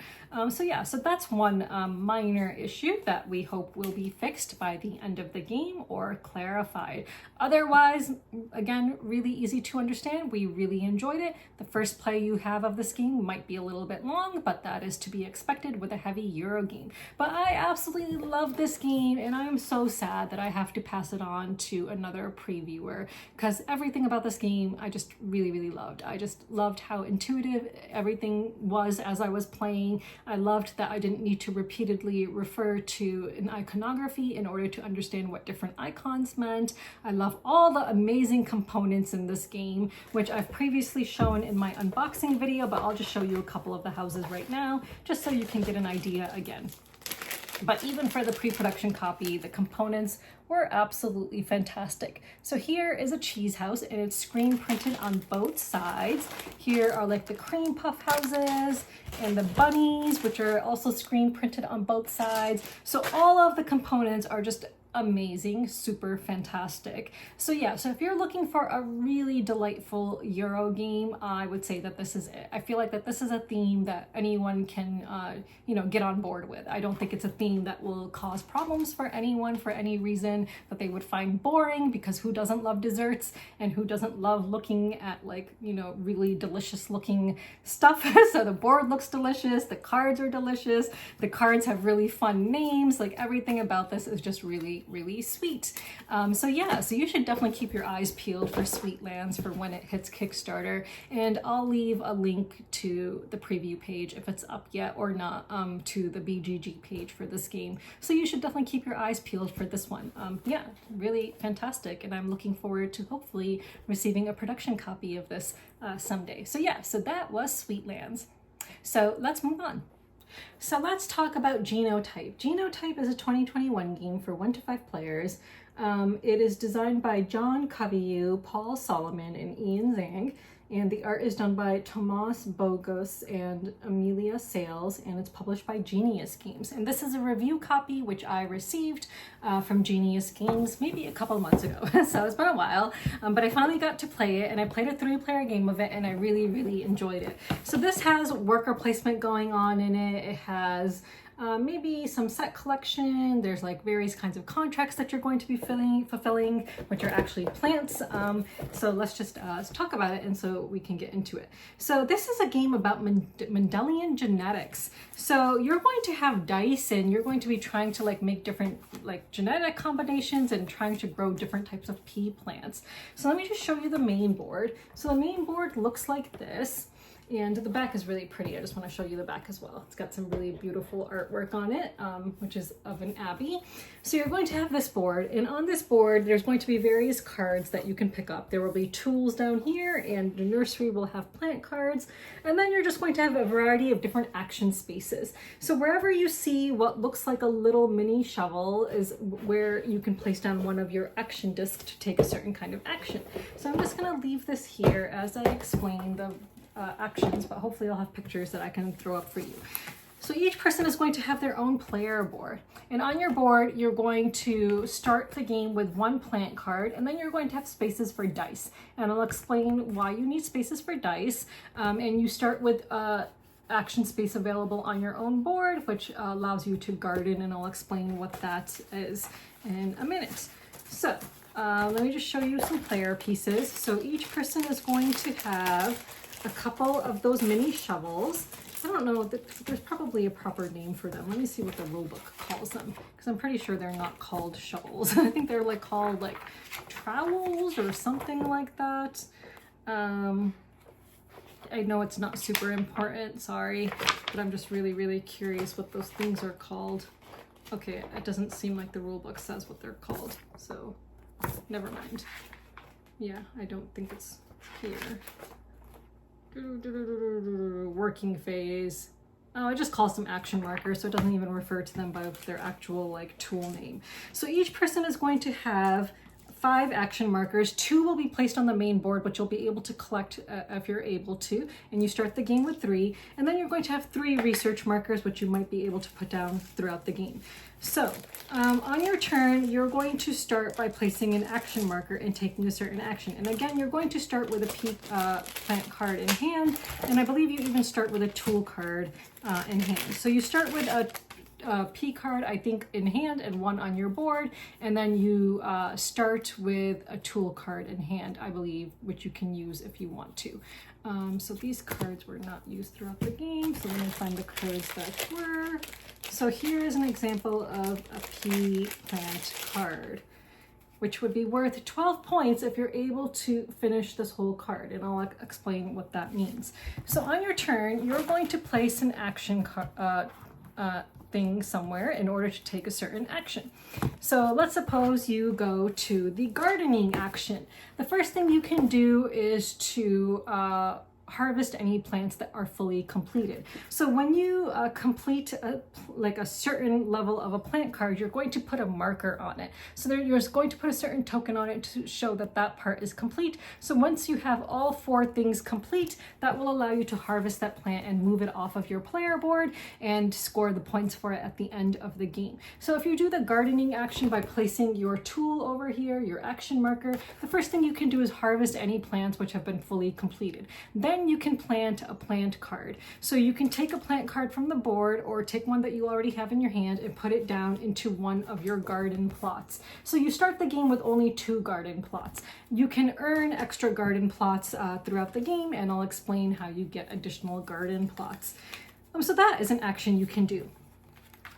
So that's one minor issue that we hope will be fixed by the end of the game or clarified. Otherwise, again, really easy to understand. We really enjoyed it. The first play you have of this game might be a little bit long, but that is to be expected with a heavy Euro game. But I absolutely love this game, and I'm so sad that I have to pass it on to another previewer, because everything about this game I just really, really loved. I just loved how intuitive everything was as I was playing. I loved that I didn't need to repeatedly refer to an iconography in order to understand what different icons meant. I love all the amazing components in this game, which I've previously shown in my unboxing video, but I'll just show you a couple of the houses right now, just so you can get an idea again. But even for the pre-production copy, the components were absolutely fantastic. So here is a cheese house, and it's screen printed on both sides. Here are like the cream puff houses and the bunnies, which are also screen printed on both sides. So all of the components are just amazing, super fantastic. So yeah, so if you're looking for a really delightful Euro game, I would say that this is it. I feel like that this is a theme that anyone can, get on board with. I don't think it's a theme that will cause problems for anyone for any reason that they would find boring, because who doesn't love desserts and who doesn't love looking at really delicious looking stuff? So the board looks delicious, the cards are delicious, the cards have really fun names, everything about this is just really, really sweet. So you should definitely keep your eyes peeled for Sweetlands for when it hits Kickstarter, and I'll leave a link to the preview page if it's up yet or not, to the BGG page for this game. So you should definitely keep your eyes peeled for this one. Really fantastic, and I'm looking forward to hopefully receiving a production copy of this someday. So that was Sweetlands. So let's move on. So let's talk about Genotype. Genotype is a 2021 game for 1 to 5 players. It is designed by John Coveyou, Paul Solomon, and Ian Zhang. and the art is done by Tomas Bogus and Amelia Sales, and it's published by Genius Games. And this is a review copy which I received from Genius Games maybe a couple months ago. So it's been a while, but I finally got to play it, and I played a 3-player game of it, and I really enjoyed it. So this has worker placement going on in it. It has maybe some set collection. There's like various kinds of contracts that you're going to be fulfilling, which are actually plants. So let's just talk about it, and so we can get into it. So this is a game about Mendelian genetics. So you're going to have dice, and you're going to be trying to like make different like genetic combinations and trying to grow different types of pea plants. So let me just show you the main board. So the main board looks like this. And the back is really pretty. I just want to show you the back as well. It's got some really beautiful artwork on it, which is of an abbey. So you're going to have this board, and on this board, there's going to be various cards that you can pick up. There will be tools down here, and the nursery will have plant cards. And then you're just going to have a variety of different action spaces. So wherever you see what looks like a little mini shovel is where you can place down one of your action discs to take a certain kind of action. So I'm just going to leave this here as I explain the actions, but hopefully I'll have pictures that I can throw up for you. So each person is going to have their own player board, and on your board you're going to start the game with one plant card, and then you're going to have spaces for dice, and I'll explain why you need spaces for dice. And you start with action space available on your own board, which allows you to garden, and I'll explain what that is in a minute. So let me just show you some player pieces. So each person is going to have a couple of those mini shovels. I don't know, there's probably a proper name for them. Let me see what the rulebook calls them, because I'm pretty sure they're not called shovels. I think they're like called like trowels or something like that. I know it's not super important, sorry, but I'm just really curious what those things are called. Okay, it doesn't seem like the rulebook says what they're called, so never mind. Yeah, I don't think it's here. Working phase. Oh, it just calls them action markers, so it doesn't even refer to them by their actual like tool name. So each person is going to have 5 action markers. 2 will be placed on the main board, which you'll be able to collect if you're able to, and you start the game with 3, and then you're going to have 3 research markers, which you might be able to put down throughout the game. So on your turn, you're going to start by placing an action marker and taking a certain action. And again, you're going to start with a plant card in hand, and I believe you even start with a tool card in hand. So you start with a P card, I think, in hand and 1 on your board, and then you start with a tool card in hand, I believe, which you can use if you want to. So these cards were not used throughout the game, so let me find the cards that were. So here is an example of a P plant card, which would be worth 12 points if you're able to finish this whole card, and I'll explain what that means. So on your turn, you're going to place an action thing somewhere in order to take a certain action. So let's suppose you go to the gardening action. The first thing you can do is to harvest any plants that are fully completed. So when you complete a certain level of a plant card, you're going to put a marker on it. So you're going to put a certain token on it to show that that part is complete. So once you have all 4 things complete, that will allow you to harvest that plant and move it off of your player board and score the points for it at the end of the game. So if you do the gardening action by placing your tool over here, your action marker, the first thing you can do is harvest any plants which have been fully completed. Then you can plant a plant card. So you can take a plant card from the board, or take one that you already have in your hand and put it down into one of your garden plots. So you start the game with only 2 garden plots. You can earn extra garden plots throughout the game, and I'll explain how you get additional garden plots. So that is an action you can do.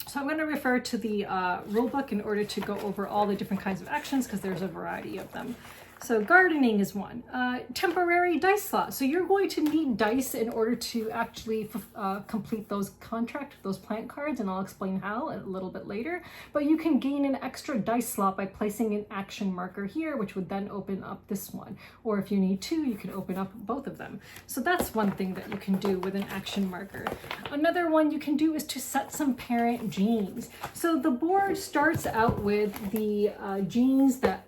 So I'm going to refer to the rulebook in order to go over all the different kinds of actions, because there's a variety of them. So gardening is one. Temporary dice slot. So you're going to need dice in order to actually complete those plant cards, and I'll explain how a little bit later. But you can gain an extra dice slot by placing an action marker here, which would then open up this one. Or if you need 2, you can open up both of them. So that's one thing that you can do with an action marker. Another one you can do is to set some parent genes. So the board starts out with the genes that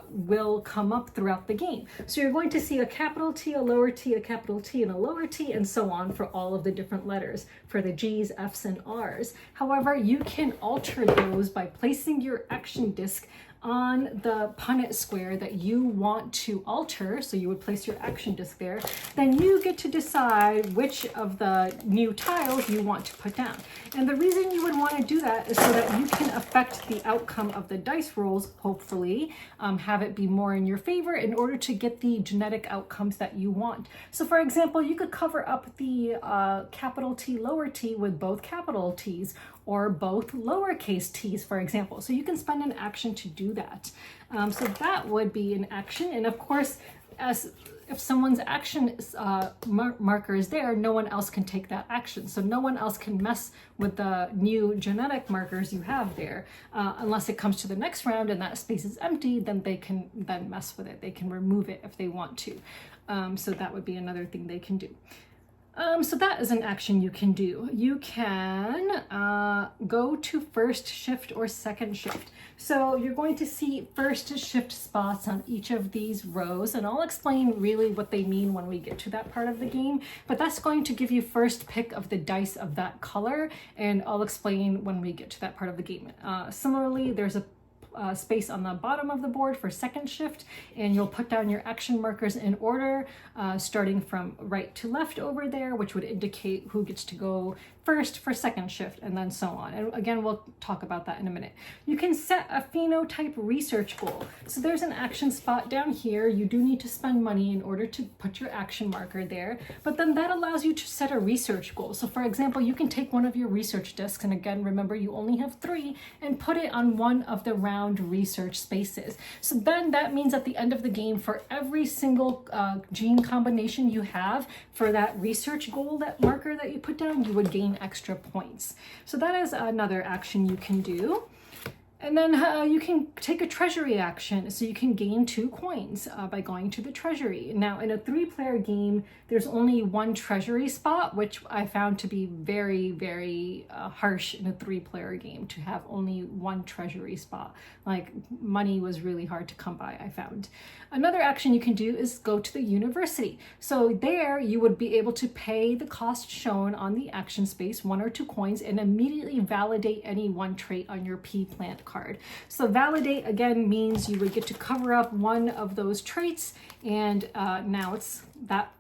will come up throughout the game. So you're going to see a capital T, a lower t, a capital T, and a lower t, and so on for all of the different letters, for the G's, F's, and R's. However, you can alter those by placing your action disc on the Punnett square that you want to alter, so you would place your action disc there, then you get to decide which of the new tiles you want to put down. And the reason you would want to do that is so that you can affect the outcome of the dice rolls, hopefully, have it be more in your favor in order to get the genetic outcomes that you want. So for example, you could cover up the capital T, lower t with both capital T's, or both lowercase t's, for example. So you can spend an action to do that. So that would be an action. And of course, if someone's action marker is there, no one else can take that action. So no one else can mess with the new genetic markers you have there. Unless it comes to the next round and that space is empty, then they can then mess with it. They can remove it if they want to. So that would be another thing they can do. So that is an action you can do. You can go to first shift or second shift. So you're going to see first shift spots on each of these rows, and I'll explain really what they mean when we get to that part of the game, but that's going to give you first pick of the dice of that color, and I'll explain when we get to that part of the game. Similarly, there's a space on the bottom of the board for second shift, and you'll put down your action markers in order, starting from right to left over there, which would indicate who gets to go first for second shift, and then so on. And again, we'll talk about that in a minute. You can set a phenotype research goal. So there's an action spot down here. You do need to spend money in order to put your action marker there, but then that allows you to set a research goal. So for example, you can take one of your research discs, and again, remember you only have 3, and put it on one of the round research spaces. So then that means at the end of the game, for every single gene combination you have for that research goal, that marker that you put down, you would gain extra points. So that is another action you can do. And then you can take a treasury action, so you can gain 2 coins by going to the treasury. Now, in a 3-player game, there's only 1 treasury spot, which I found to be very, very harsh in a 3-player game, to have only 1 treasury spot. Like, money was really hard to come by, I found. Another action you can do is go to the university. So there you would be able to pay the cost shown on the action space, 1 or 2 coins, and immediately validate any 1 trait on your P plant card. So validate again means you would get to cover up one of those traits, and now it's that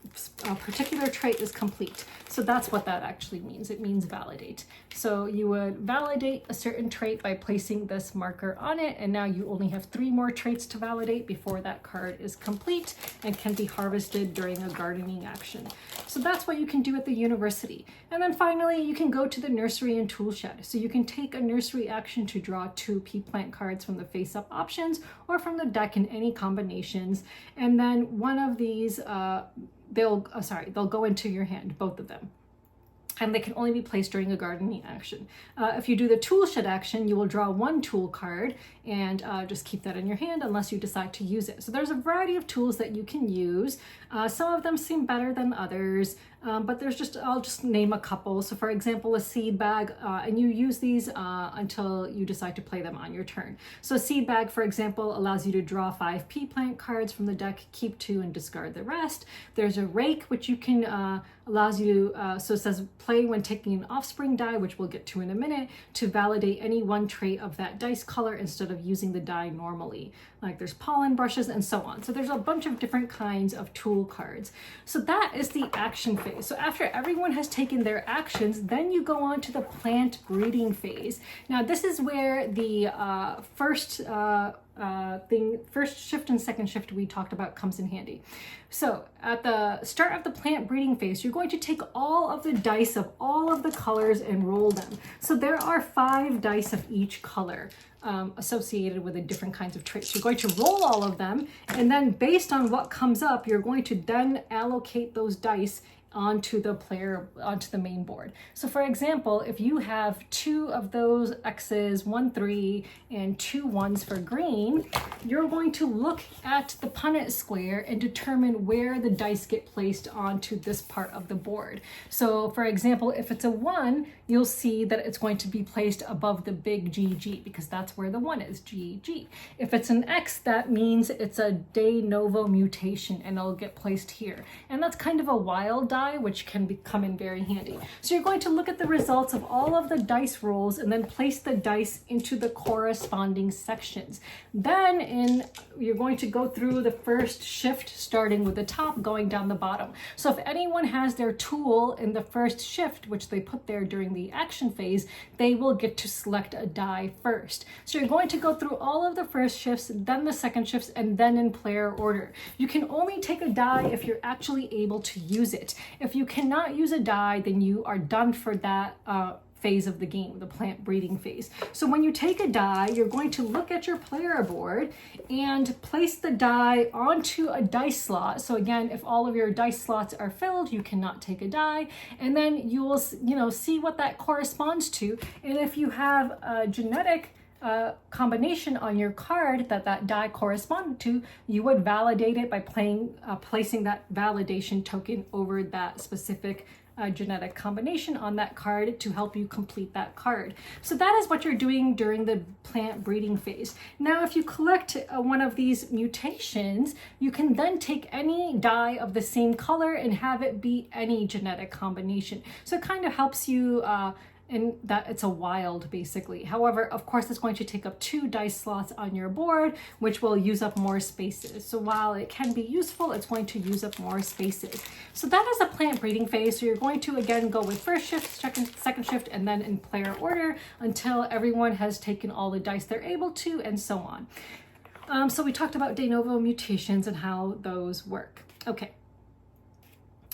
particular trait is complete. So that's what that actually means. It means validate. So you would validate a certain trait by placing this marker on it, and now you only have 3 more traits to validate before that card is complete and can be harvested during a gardening action. So that's what you can do at the university. And then finally, you can go to the nursery and tool shed. So you can take a nursery action to draw 2 pea plant cards from the face-up options or from the deck in any combinations, and then one of these they'll go into your hand, both of them. And they can only be placed during a gardening action. If you do the tool shed action, you will draw 1 tool card and just keep that in your hand unless you decide to use it. So there's a variety of tools that you can use. Some of them seem better than others, but I'll just name a couple. So for example, a seed bag, and you use these until you decide to play them on your turn. So a seed bag, for example, allows you to draw 5 pea plant cards from the deck, keep 2 and discard the rest. There's a rake, which you can allows you, so it says play when taking an offspring die, which we'll get to in a minute, to validate any 1 trait of that dice color instead of using the die normally. Like there's pollen brushes and so on. So there's a bunch of different kinds of tool cards. So that is the action phase. So after everyone has taken their actions, then you go on to the plant breeding phase. Now this is where the first shift and second shift we talked about comes in handy. So at the start of the plant breeding phase, you're going to take all of the dice of all of the colors and roll them. So there are 5 dice of each color associated with the different kinds of traits. You're going to roll all of them, and then based on what comes up, you're going to then allocate those dice onto the main board. So for example, if you have 2 of those X's, 1 3 and 2 1s for green, you're going to look at the Punnett square and determine where the dice get placed onto this part of the board. So for example, if it's a 1, you'll see that it's going to be placed above the big GG because that's where the 1 is, GG. If it's an X, that means it's a de novo mutation and it'll get placed here. And that's kind of a wild die, which can come in very handy. So you're going to look at the results of all of the dice rolls and then place the dice into the corresponding sections. Then you're going to go through the first shift, starting with the top, going down the bottom. So if anyone has their tool in the first shift, which they put there during the action phase, they will get to select a die first. So you're going to go through all of the first shifts, then the second shifts, and then in player order. You can only take a die if you're actually able to use it. If you cannot use a die, then you are done for that phase of the game, the plant breeding phase. So when you take a die, you're going to look at your player board and place the die onto a dice slot. So again, if all of your dice slots are filled, you cannot take a die, and then you will, see what that corresponds to. And if you have a genetic combination on your card that die corresponded to, you would validate it by placing that validation token over that specific genetic combination on that card to help you complete that card. So that is what you're doing during the plant breeding phase. Now, if you collect one of these mutations, you can then take any die of the same color and have it be any genetic combination. So it kind of helps you in that it's a wild, basically. However, of course, it's going to take up 2 dice slots on your board, which will use up more spaces. So while it can be useful, it's going to use up more spaces. So that is a plant breeding phase. So you're going to, again, go with first shift, second shift, and then in player order until everyone has taken all the dice they're able to, and so on. So we talked about de novo mutations and how those work. Okay.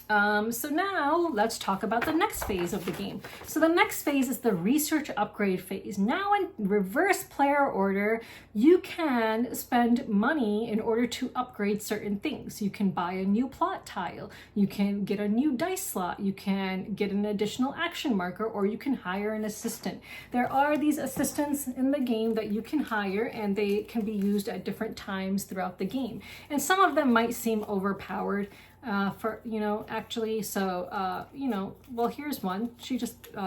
So now let's talk about the next phase of the game. So the next phase is the research upgrade phase. Now in reverse player order, you can spend money in order to upgrade certain things. You can buy a new plot tile, you can get a new dice slot, you can get an additional action marker, or you can hire an assistant. There are these assistants in the game that you can hire, and they can be used at different times throughout the game. And some of them might seem overpowered. Well, here's one.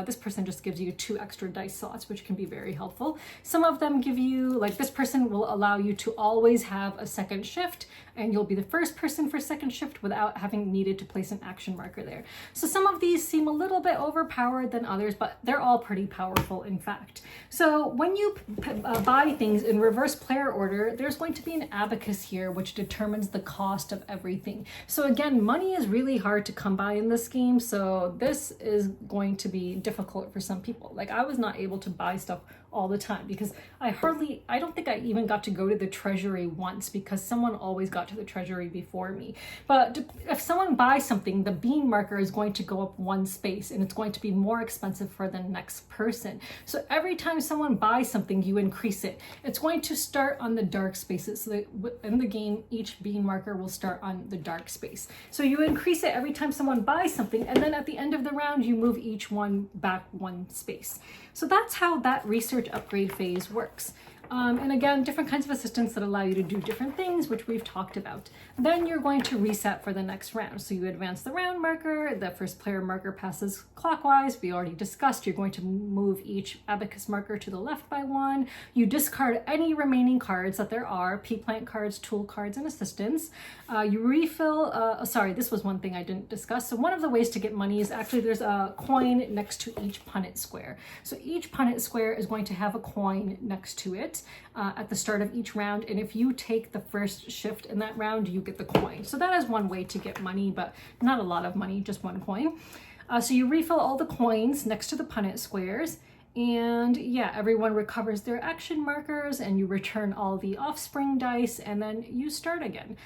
This person just gives you 2 extra dice slots, which can be very helpful. Some of them give you, like this person will allow you to always have a second shift, and you'll be the first person for second shift without having needed to place an action marker there. So some of these seem a little bit overpowered than others, but they're all pretty powerful, in fact. So when you buy things in reverse player order, there's going to be an abacus here, which determines the cost of everything. So again, money is really hard to come by in this game, so this is going to be difficult for some people. Like, I was not able to buy stuff all the time because I don't think I even got to go to the treasury once because someone always got to the treasury before me. But if someone buys something, the bean marker is going to go up 1 space, and it's going to be more expensive for the next person. So every time someone buys something, you increase it. It's going to start on the dark spaces. So that in the game, each bean marker will start on the dark space. So you increase it every time someone buys something, and then at the end of the round, you move each one back 1 space. So that's how that research upgrade phase works. And again, different kinds of assistants that allow you to do different things, which we've talked about. Then you're going to reset for the next round. So you advance the round marker, the first player marker passes clockwise. We already discussed you're going to move each abacus marker to the left by 1. You discard any remaining cards that there are, P-plant cards, tool cards, and assistants. You refill, this was one thing I didn't discuss. So one of the ways to get money is actually there's a coin next to each Punnett square. So each Punnett square is going to have a coin next to it at the start of each round, and if you take the first shift in that round, you get the coin. So that is one way to get money, but not a lot of money, just 1 coin. So you refill all the coins next to the Punnett squares, and yeah, everyone recovers their action markers, and you return all the offspring dice, and then you start again.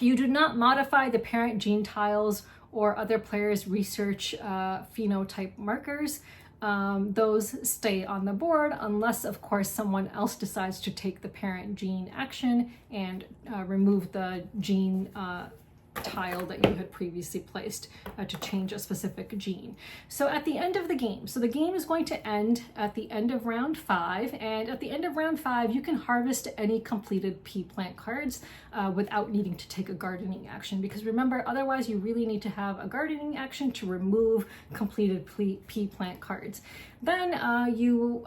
You do not modify the parent gene tiles or other players' research phenotype markers. Those stay on the board unless, of course, someone else decides to take the parent gene action and remove the gene tile that you had previously placed to change a specific gene. So at the end of the game, so the game is going to end at the end of round 5, and at the end of round 5 you can harvest any completed pea plant cards without needing to take a gardening action, because remember, otherwise you really need to have a gardening action to remove completed pea plant cards. Then you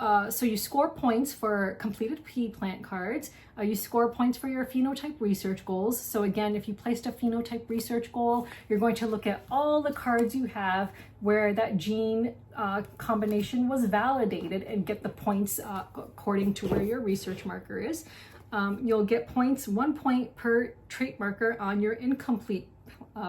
score points for completed pea plant cards. You score points for your phenotype research goals. So again, if you placed a phenotype research goal, you're going to look at all the cards you have where that gene combination was validated and get the points according to where your research marker is. You'll get points, 1 point per trait marker on your incomplete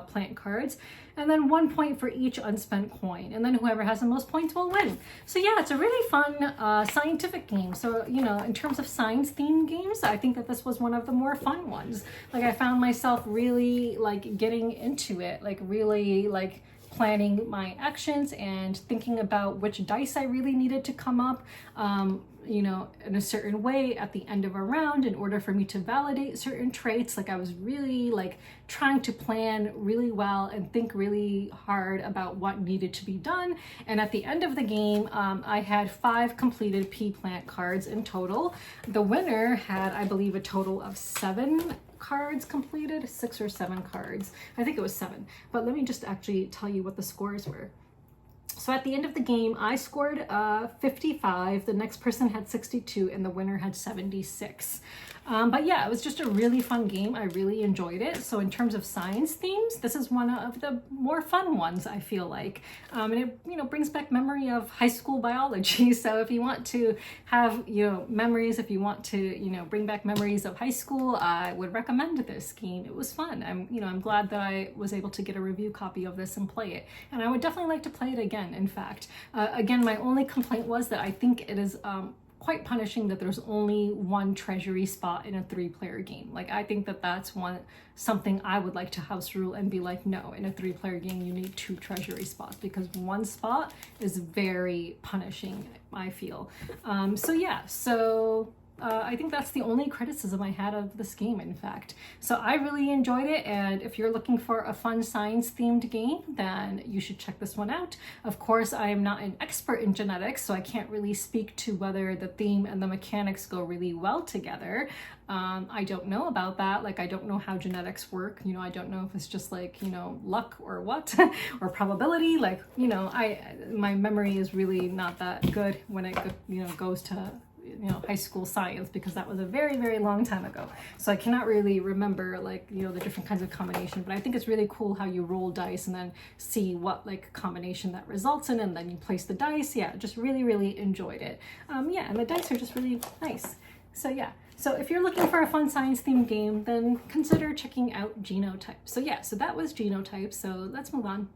plant cards, and then 1 point for each unspent coin, and then whoever has the most points will win. So yeah, it's a really fun scientific game. So, you know, in terms of science themed games, I think that this was one of the more fun ones. Like, I found myself really like getting into it, like really like planning my actions and thinking about which dice I really needed to come up you know, in a certain way at the end of a round in order for me to validate certain traits. Like, I was really like trying to plan really well and think really hard about what needed to be done. And at the end of the game, I had 5 completed pea plant cards in total. The winner had, I believe, a total of 7 cards completed, 6 or 7 cards. I think it was 7, but let me just actually tell you what the scores were. So at the end of the game, I scored 55, the next person had 62, and the winner had 76. But yeah, it was just a really fun game. I really enjoyed it. So in terms of science themes, this is one of the more fun ones, I feel like. And it, you know, brings back memory of high school biology. So if you want to have, you know, memories, if you want to, you know, bring back memories of high school, I would recommend this game. It was fun. I'm glad that I was able to get a review copy of this and play it. And I would definitely like to play it again, in fact. Again, my only complaint was that I think it is quite punishing that there's only 1 treasury spot in a 3-player game. Like, I think that that's something I would like to house rule and be like, no, in a 3-player game you need 2 treasury spots, because 1 spot is very punishing, I feel. So yeah, I think that's the only criticism I had of this game, in fact. So I really enjoyed it, and if you're looking for a fun science-themed game, then you should check this one out. Of course, I am not an expert in genetics, so I can't really speak to whether the theme and the mechanics go really well together. I don't know about that. Like, I don't know how genetics work. You know, I don't know if it's just like, you know, luck or what, or probability. Like, you know, my memory is really not that good when it, you know, goes to, you know, high school science, because that was a very, very long time ago. So I cannot really remember, like, you know, the different kinds of combination, but I think it's really cool how you roll dice and then see what like combination that results in, and then you place the dice. Yeah, just really, really enjoyed it. Yeah, and the dice are just really nice. So yeah, so if you're looking for a fun science themed game, then consider checking out Genotype. So yeah, so that was Genotype. So let's move on.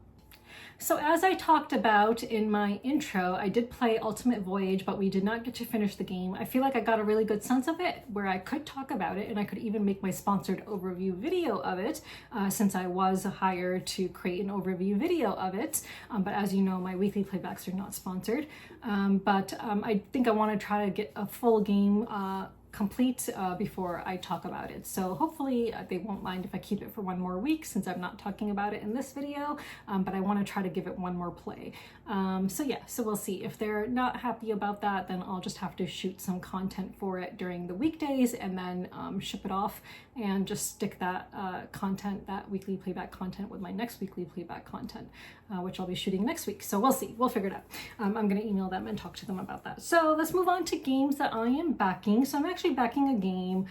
So as I talked about in my intro, I did play Ultimate Voyage, but we did not get to finish the game. I feel like I got a really good sense of it where I could talk about it, and I could even make my sponsored overview video of it, since I was hired to create an overview video of it. But as you know, my weekly playbacks are not sponsored. I think I want to try to get a full game complete before I talk about it. So hopefully they won't mind if I keep it for 1 more week, since I'm not talking about it in this video, but I want to try to give it 1 more play. So yeah, so we'll see. If they're not happy about that, then I'll just have to shoot some content for it during the weekdays and then ship it off, and just stick that content, that weekly playback content, with my next weekly playback content, which I'll be shooting next week. So we'll see, we'll figure it out. I'm going to email them and talk to them about that. So let's move on to games that I am backing. So I'm actually backing a game.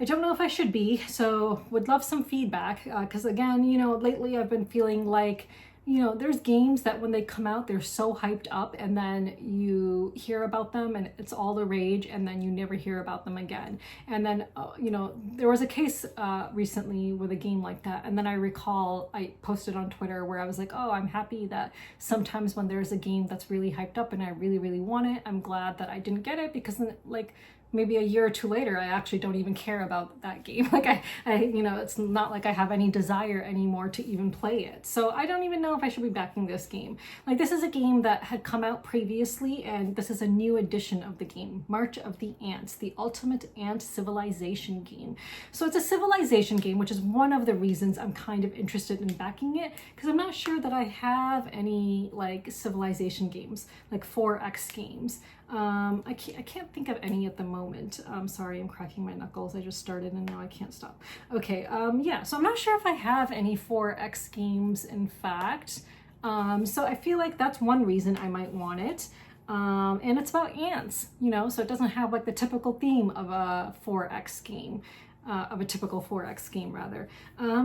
I don't know if I should be, so would love some feedback, because again, you know, lately I've been feeling like, you know, there's games that when they come out, they're so hyped up, and then you hear about them and it's all the rage, and then you never hear about them again. And then, you know, there was a case recently with a game like that. And then I recall I posted on Twitter where I was like, oh, I'm happy that sometimes when there's a game that's really hyped up and I really, really want it, I'm glad that I didn't get it, because like maybe a year or two later, I actually don't even care about that game. Like you know, it's not like I have any desire anymore to even play it. So I don't even know if I should be backing this game. Like, this is a game that had come out previously, and this is a new edition of the game, March of the Ants, the ultimate ant civilization game. So it's a civilization game, which is one of the reasons I'm kind of interested in backing it, because I'm not sure that I have any like civilization games, like 4X games. I can't think of any at the moment. Sorry, I'm cracking my knuckles. I just started and now I can't stop. Okay, yeah, so I'm not sure if I have any 4X games, in fact. So I feel like that's one reason I might want it. And it's about ants, you know, so it doesn't have like the typical theme of a 4X game. Of a typical 4X game rather.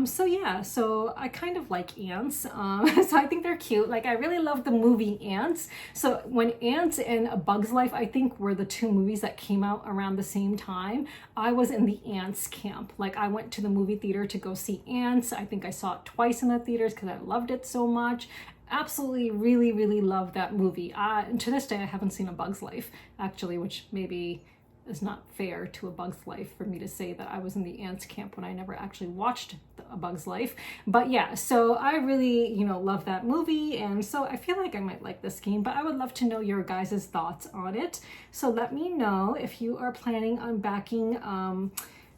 So yeah, so I kind of like ants. So I think they're cute. Like, I really love the movie Ants. So when Ants and A Bug's Life, I think, were the two movies that came out around the same time, I was in the Ants camp. Like, I went to the movie theater to go see Ants. I think I saw it twice in the theaters because I loved it so much. Absolutely, really, really love that movie. And to this day, I haven't seen A Bug's Life, actually, which maybe is not fair to A Bug's Life for me to say that I was in the Ants camp when I never actually watched A Bug's Life. But yeah, so I really, you know, love that movie, and so I feel like I might like this game, but I would love to know your guys' thoughts on it. So let me know if you are planning on backing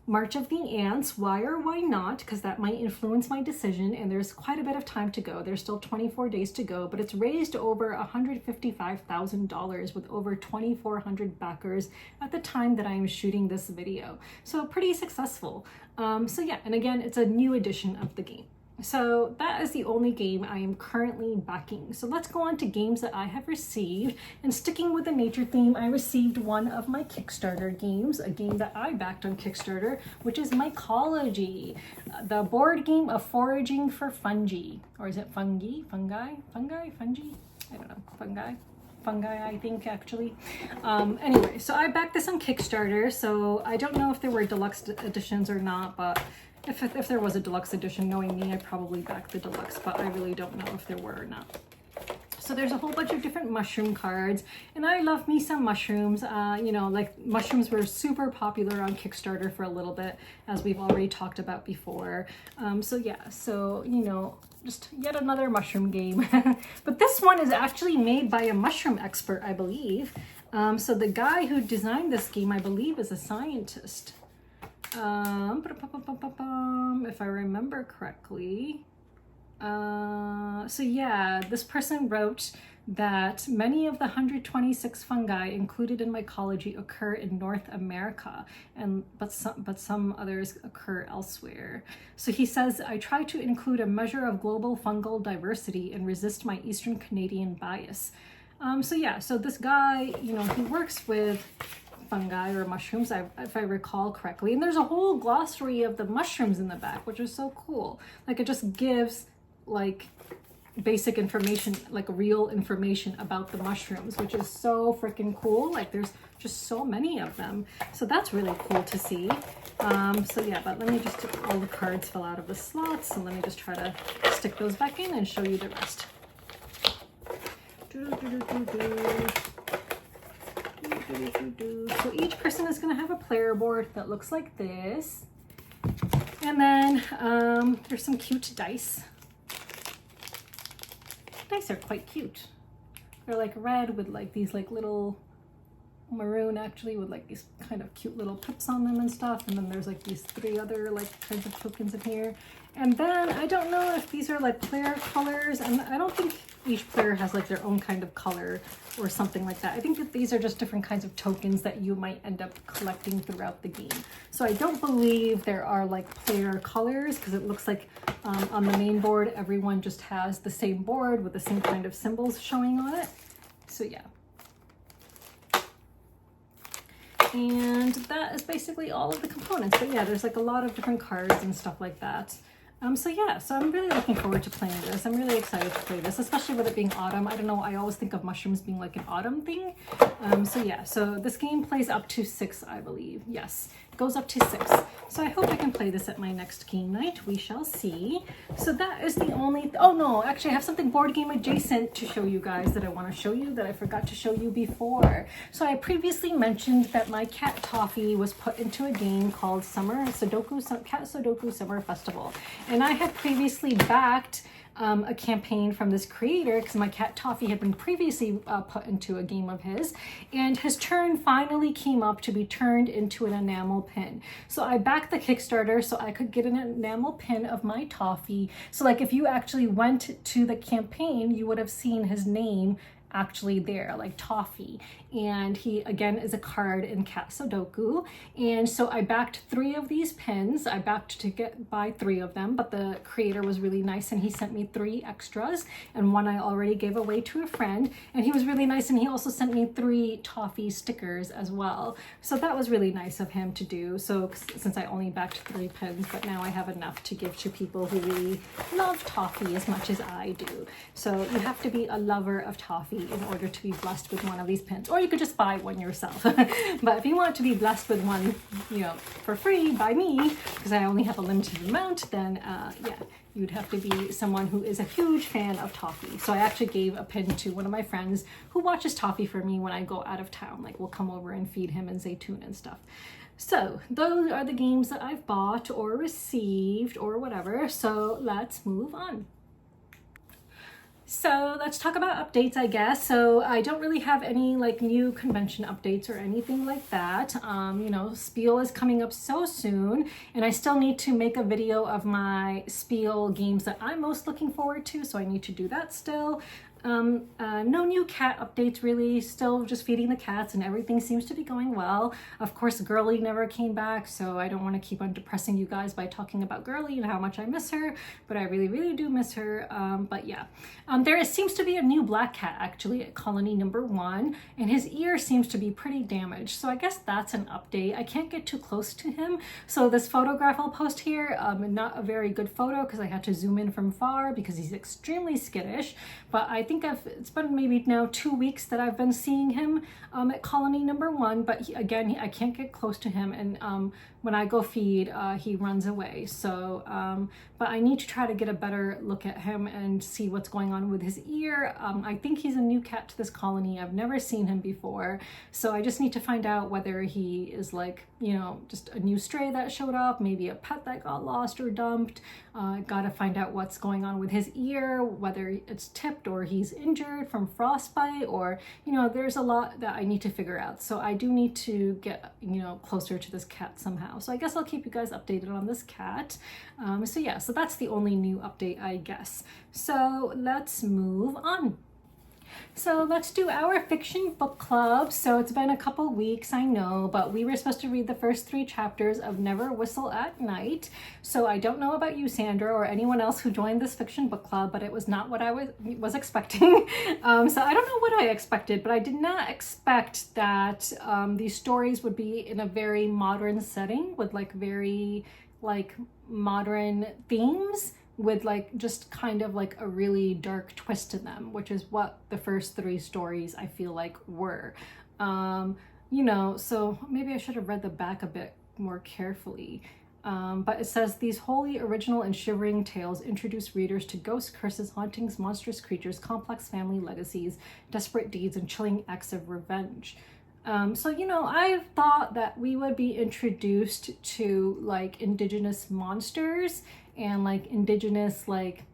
March of the Ants, why or why not, because that might influence my decision, and there's quite a bit of time to go. There's still 24 days to go, but it's raised over $155,000 with over 2,400 backers at the time that I am shooting this video. So pretty successful. So yeah, and again, it's a new edition of the game. So that is the only game I am currently backing. So let's go on to games that I have received. And sticking with the nature theme, I received one of my Kickstarter games, a game that I backed on Kickstarter, which is Mycology, the board game of foraging for fungi. Or is it fungi? Fungi? Fungi? Fungi? I don't know. Fungi? Fungi, I think, actually. Anyway, so I backed this on Kickstarter. So I don't know if there were deluxe editions or not, but if there was a deluxe edition, knowing me, I'd probably back the deluxe, but I really don't know if there were or not. So there's a whole bunch of different mushroom cards, and I love me some mushrooms. You know, like, mushrooms were super popular on Kickstarter for a little bit, as we've already talked about before. So yeah, so, you know, just yet another mushroom game. But this one is actually made by a mushroom expert, I believe. So the guy who designed this game, I believe, is a scientist. If I remember correctly. So yeah, this person wrote that many of the 126 fungi included in Mycology occur in North America, but some others occur elsewhere. So he says, I try to include a measure of global fungal diversity and resist my Eastern Canadian bias. So yeah, so this guy, you know, he works with fungi or mushrooms, if I recall correctly. And there's a whole glossary of the mushrooms in the back, which is so cool. Like, it just gives like basic information, like real information about the mushrooms, which is so freaking cool. Like, there's just so many of them. So that's really cool to see. So yeah, but let me just, all the cards fell out of the slots. So let me just try to stick those back in and show you the rest. So each person is going to have a player board that looks like this, and then there's some cute dice. Dice are quite cute. They're like red with like these like little maroon, actually, with like these kind of cute little pips on them and stuff, and then there's like these three other like kinds of tokens in here. And then I don't know if these are like player colors, and I don't think each player has like their own kind of color or something like that. I think that these are just different kinds of tokens that you might end up collecting throughout the game. So I don't believe there are like player colors, because it looks like on the main board everyone just has the same board with the same kind of symbols showing on it. So yeah. And that is basically all of the components. But yeah, there's like a lot of different cards and stuff like that. So yeah, so I'm really looking forward to playing this. I'm really excited to play this, especially with it being autumn. I don't know, I always think of mushrooms being like an autumn thing. So yeah, so this game plays up to 6, I believe. Yes. goes up to 6. So I hope I can play this at my next game night. We shall see. So that is the only, oh no, actually I have something board game adjacent to show you guys that I want to show you that I forgot to show you before. So I previously mentioned that my cat Toffee was put into a game called Cat Sudoku Summer Festival. And I had previously backed a campaign from this creator because my cat Toffee had been previously put into a game of his, and his turn finally came up to be turned into an enamel pin. So I backed the Kickstarter so I could get an enamel pin of my Toffee. So like if you actually went to the campaign, you would have seen his name actually there, like Toffee. And he again is a card in Cat Sudoku. And so I backed 3 of these pins. I backed to buy 3 of them, but the creator was really nice and he sent me 3 extras, and one I already gave away to a friend. And he was really nice and he also sent me 3 Toffee stickers as well. So that was really nice of him to do. So since I only backed 3 pins, but now I have enough to give to people who really love Toffee as much as I do. So you have to be a lover of Toffee in order to be blessed with one of these pins, or you could just buy one yourself. But if you want to be blessed with one, you know, for free by me, because I only have a limited amount, then yeah, you'd have to be someone who is a huge fan of Toffee. So I actually gave a pin to one of my friends who watches Toffee for me when I go out of town. Like we'll come over and feed him and Zaytoon and stuff. So those are the games that I've bought or received or whatever. So let's move on. So let's talk about updates, I guess. So I don't really have any like new convention updates or anything like that. You know, Spiel is coming up so soon, and I still need to make a video of my Spiel games that I'm most looking forward to. So I need to do that still. No new cat updates really, still just feeding the cats and everything seems to be going well. Of course, Girly never came back, so I don't want to keep on depressing you guys by talking about Girly and how much I miss her, but I really, really do miss her. But yeah, there seems to be a new black cat actually at colony number 1, and his ear seems to be pretty damaged. So I guess that's an update. I can't get too close to him. So this photograph I'll post here, not a very good photo because I had to zoom in from far because he's extremely skittish, but I think it's been maybe now 2 weeks that I've been seeing him at colony number 1, but I can't get close to him, and when I go feed, he runs away. So, but I need to try to get a better look at him and see what's going on with his ear. I think he's a new cat to this colony. I've never seen him before. So I just need to find out whether he is like, you know, just a new stray that showed up, maybe a pet that got lost or dumped. Gotta find out what's going on with his ear, whether it's tipped or he's injured from frostbite, or, you know, there's a lot that I need to figure out. So I do need to get, you know, closer to this cat somehow. So I guess I'll keep you guys updated on this cat. So yeah, so that's the only new update, I guess. So let's move on. So let's do our fiction book club. So it's been a couple weeks, I know, but we were supposed to read the first 3 chapters of Never Whistle at Night. So I don't know about you, Sandra, or anyone else who joined this fiction book club, but it was not what I was expecting. So I don't know what I expected, but I did not expect that these stories would be in a very modern setting with like very like modern themes, with like just kind of like a really dark twist to them, which is what the first 3 stories I feel like were. You know, so maybe I should have read the back a bit more carefully. But it says, these wholly original and shivering tales introduce readers to ghosts, curses, hauntings, monstrous creatures, complex family legacies, desperate deeds, and chilling acts of revenge. So, you know, I thought that we would be introduced to like indigenous monsters and like indigenous like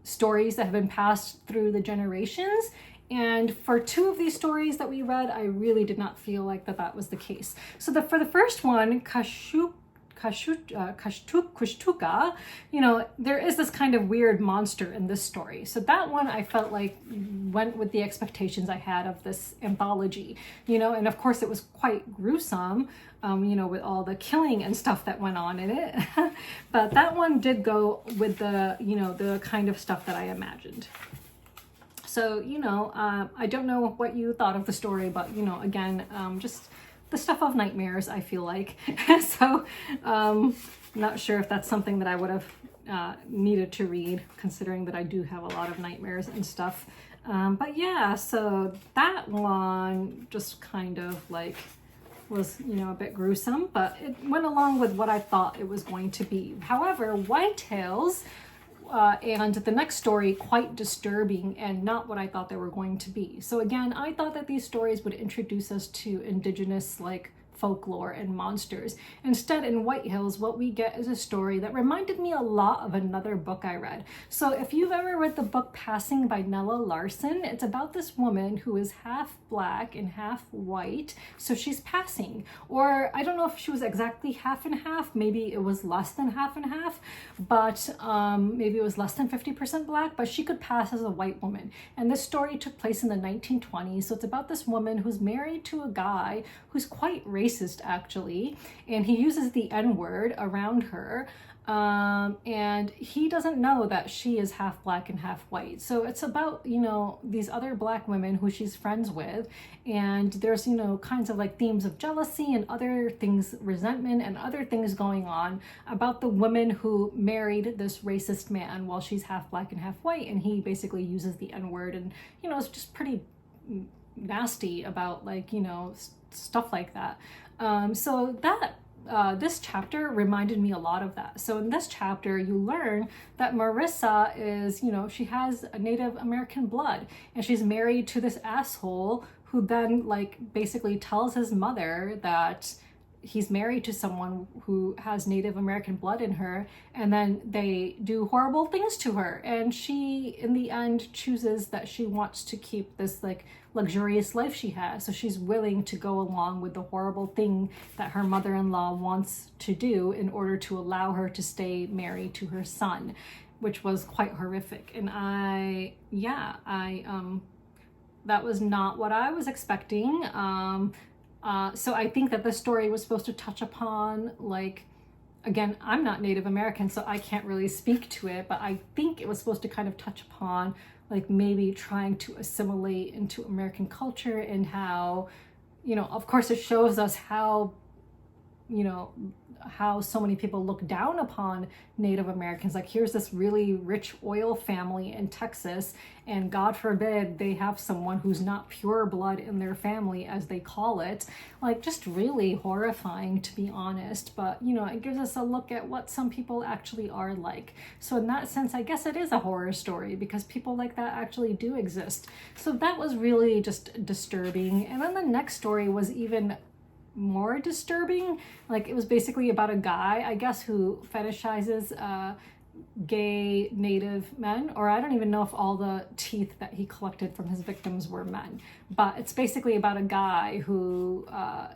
stories that have been passed through the generations. And for 2 of these stories that we read, I really did not feel like that was the case. So for the first one, Kashtuka, you know, there is this kind of weird monster in this story. So that one I felt like went with the expectations I had of this anthology, you know, and of course it was quite gruesome, you know, with all the killing and stuff that went on in it. But that one did go with the, you know, the kind of stuff that I imagined. So, you know, I don't know what you thought of the story, but, you know, again, just the stuff of nightmares, I feel like. So, not sure if that's something that I would have needed to read, considering that I do have a lot of nightmares and stuff. But yeah, so that one just kind of like was, you know, a bit gruesome, but it went along with what I thought it was going to be. However, Whitetails and the next story, quite disturbing and not what I thought they were going to be. So again, I thought that these stories would introduce us to indigenous like folklore and monsters. Instead, in White Hills, what we get is a story that reminded me a lot of another book I read. So if you've ever read the book Passing by Nella Larson, it's about this woman who is half black and half white. So she's passing, or I don't know if she was exactly half and half, maybe it was less than half and half, but maybe it was less than 50% black, but she could pass as a white woman. And this story took place in the 1920s. So it's about this woman who's married to a guy who's quite racist actually, and he uses the N-word around her, and he doesn't know that she is half black and half white. So it's about, you know, these other black women who she's friends with, and there's, you know, kinds of like themes of jealousy and other things, resentment and other things going on about the woman who married this racist man while she's half black and half white, and he basically uses the N-word, and you know, it's just pretty nasty about like, you know, stuff like that. So that this chapter reminded me a lot of that. So in this chapter, you learn that Marissa is, you know, she has a Native American blood, and she's married to this asshole who then like basically tells his mother that he's married to someone who has Native American blood in her, and then they do horrible things to her. And she, in the end, chooses that she wants to keep this like luxurious life she has. So she's willing to go along with the horrible thing that her mother-in-law wants to do in order to allow her to stay married to her son, which was quite horrific. And that was not what I was expecting. So I think that this story was supposed to touch upon, like, again, I'm not Native American, so I can't really speak to it, but I think it was supposed to kind of touch upon, like, maybe trying to assimilate into American culture, and how, you know, of course it shows us how, you know, how so many people look down upon Native Americans. Like, here's this really rich oil family in Texas, and God forbid they have someone who's not pure blood in their family, as they call it. Like, just really horrifying, to be honest. But, you know, it gives us a look at what some people actually are like. So in that sense, I guess it is a horror story, because people like that actually do exist. So that was really just disturbing. And then the next story was even more disturbing. Like, it was basically about a guy, I guess, who fetishizes gay Native men, or I don't even know if all the teeth that he collected from his victims were men, but it's basically about a guy who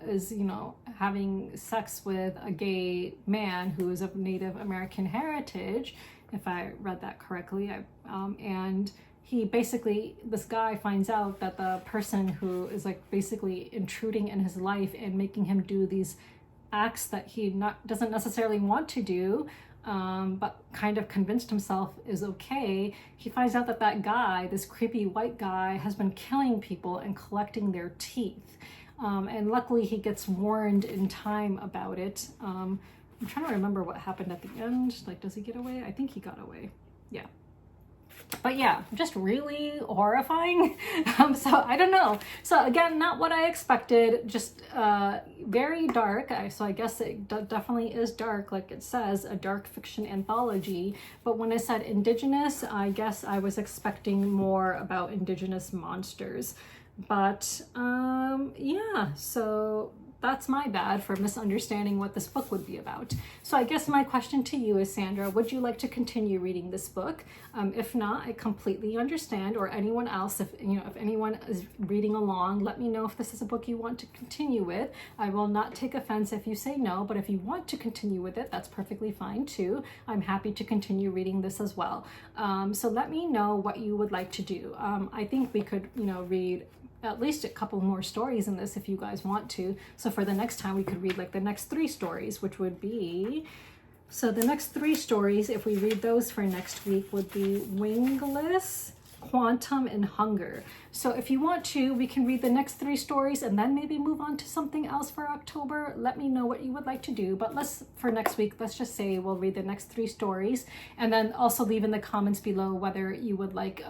is, you know, having sex with a gay man who is of Native American heritage, if I read that correctly. And he basically, this guy finds out that the person who is like basically intruding in his life and making him do these acts that he doesn't necessarily want to do, but kind of convinced himself is okay. He finds out that that guy, this creepy white guy, has been killing people and collecting their teeth. And luckily he gets warned in time about it. I'm trying to remember what happened at the end. Like, does he get away? I think he got away. Yeah. But yeah, just really horrifying. So I don't know. So again, not what I expected, just very dark. So I guess it definitely is dark, like it says, a dark fiction anthology. But when I said indigenous, I guess I was expecting more about indigenous monsters. But yeah, so that's my bad for misunderstanding what this book would be about. So I guess my question to you is, Sandra, would you like to continue reading this book? If not, I completely understand, or anyone else, if anyone is reading along, let me know if this is a book you want to continue with. I will not take offense if you say no, but if you want to continue with it, that's perfectly fine too. I'm happy to continue reading this as well. So let me know what you would like to do. I think we could, read at least a couple more stories in this if you guys want to. So for the next time, we could read like the next 3 stories, which would be, so the next 3 stories, if we read those for next week, would be Wingless, Quantum, and Hunger. So if you want to, we can read the next 3 stories and then maybe move on to something else for October. Let me know what you would like to do. But for next week, let's just say we'll read the next 3 stories, and then also leave in the comments below whether you would like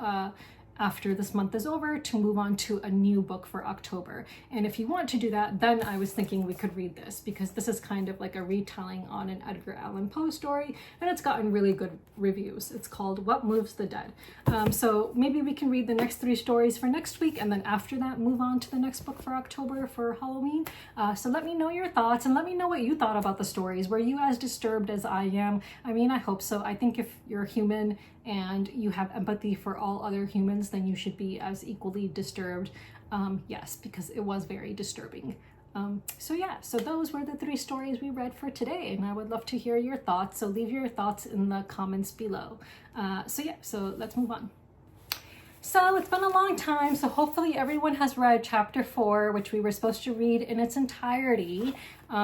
after this month is over to move on to a new book for October. And if you want to do that, then I was thinking we could read this, because this is kind of like a retelling on an Edgar Allan Poe story, and it's gotten really good reviews. It's called What Moves the Dead. So maybe we can read the next 3 stories for next week, and then after that move on to the next book for October for Halloween. So let me know your thoughts, and let me know what you thought about the stories. Were you as disturbed as I am? I mean, I hope so. I think if you're human and you have empathy for all other humans, then you should be as equally disturbed. Yes, because it was very disturbing. So yeah, so those were the 3 stories we read for today, and I would love to hear your thoughts. So leave your thoughts in the comments below. So yeah, so let's move on. So it's been a long time, so hopefully everyone has read chapter 4, which we were supposed to read in its entirety,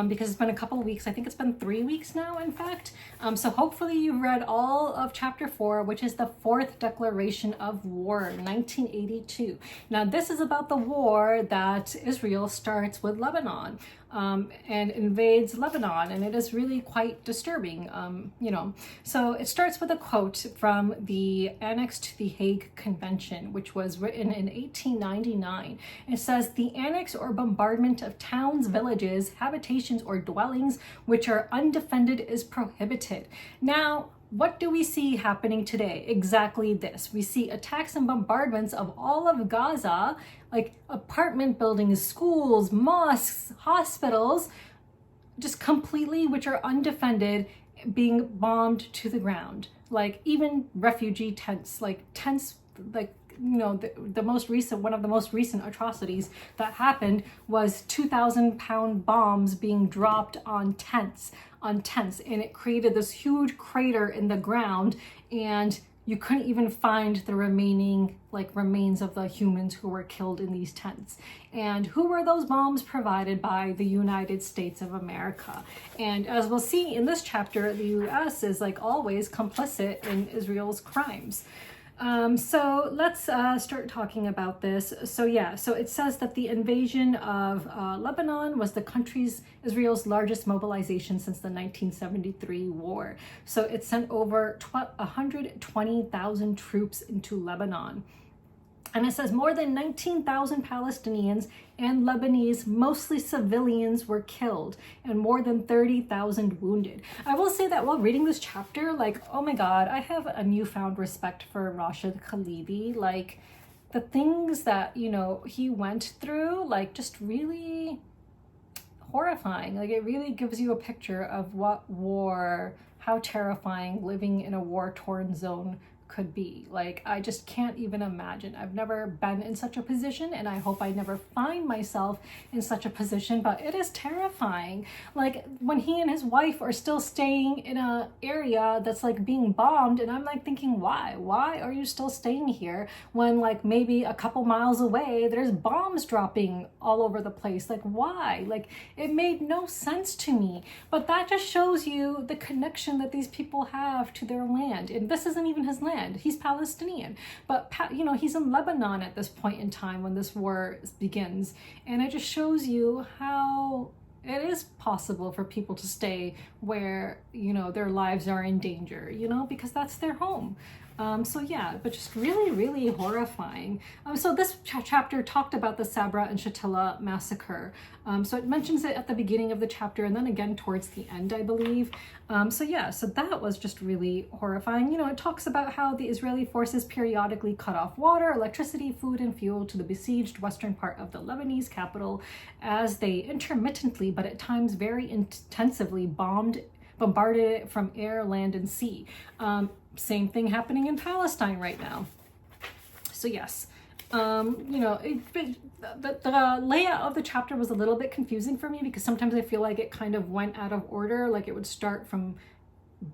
because it's been a couple of weeks. I think it's been 3 weeks now, in fact. So hopefully you've read all of chapter 4, which is the 4th declaration of war, 1982. Now this is about the war that Israel starts with Lebanon. And invades Lebanon, and it is really quite disturbing, you know. So it starts with a quote from the Annex to the Hague Convention, which was written in 1899. It says, "The annex or bombardment of towns, villages, habitations, or dwellings which are undefended is prohibited." Now, what do we see happening today? Exactly this. We see attacks and bombardments of all of Gaza, like apartment buildings, schools, mosques, hospitals, just completely, which are undefended, being bombed to the ground. Like even refugee tents, like you know, the most recent, one of the most recent atrocities that happened was 2,000-pound bombs being dropped on tents, and it created this huge crater in the ground, and you couldn't even find the remaining remains of the humans who were killed in these tents. And who were those bombs provided by? The United States of America. And as we'll see in this chapter, the US is like always complicit in Israel's crimes. So let's start talking about this. So yeah, so it says that the invasion of Lebanon was the country's, Israel's largest mobilization since the 1973 war. So it sent over 120,000 troops into Lebanon. And it says more than 19,000 Palestinians and Lebanese, mostly civilians, were killed and more than 30,000 wounded. I will say that while reading this chapter, like, oh my God, I have a newfound respect for Rashid Khalidi. Like the things that, you know, he went through, like just really horrifying. Like it really gives you a picture of what war, how terrifying living in a war-torn zone could be. Like, I just can't even imagine. I've never been in such a position, and I hope I never find myself in such a position, but it is terrifying. Like when he and his wife are still staying in a area that's like being bombed, and I'm like thinking, why are you still staying here when like maybe a couple miles away there's bombs dropping all over the place? Like why? Like it made no sense to me. But that just shows you the connection that these people have to their land. And this isn't even his land. He's Palestinian, but you know, he's in Lebanon at this point in time when this war begins. And it just shows you how it is possible for people to stay where, you know, their lives are in danger, you know, because that's their home. So yeah, but just really, really horrifying. So this chapter talked about the Sabra and Shatila massacre. So it mentions it at the beginning of the chapter and then again towards the end, I believe. So yeah, so that was just really horrifying. You know, it talks about how the Israeli forces periodically cut off water, electricity, food, and fuel to the besieged western part of the Lebanese capital as they intermittently, but at times very intensively bombarded it from air, land, and sea. Same thing happening in Palestine right now. So yes, you know, the layout of the chapter was a little bit confusing for me because sometimes I feel like it kind of went out of order. Like it would start from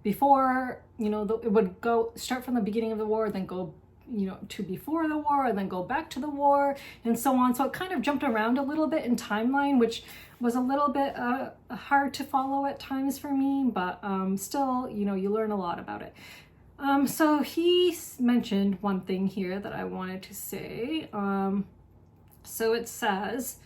before, you know, it would start from the beginning of the war, then go, you know, to before the war, and then go back to the war, and so on. So it kind of jumped around a little bit in timeline, which was a little bit hard to follow at times for me, but still, you know, you learn a lot about it. So he mentioned one thing here that I wanted to say. So it says,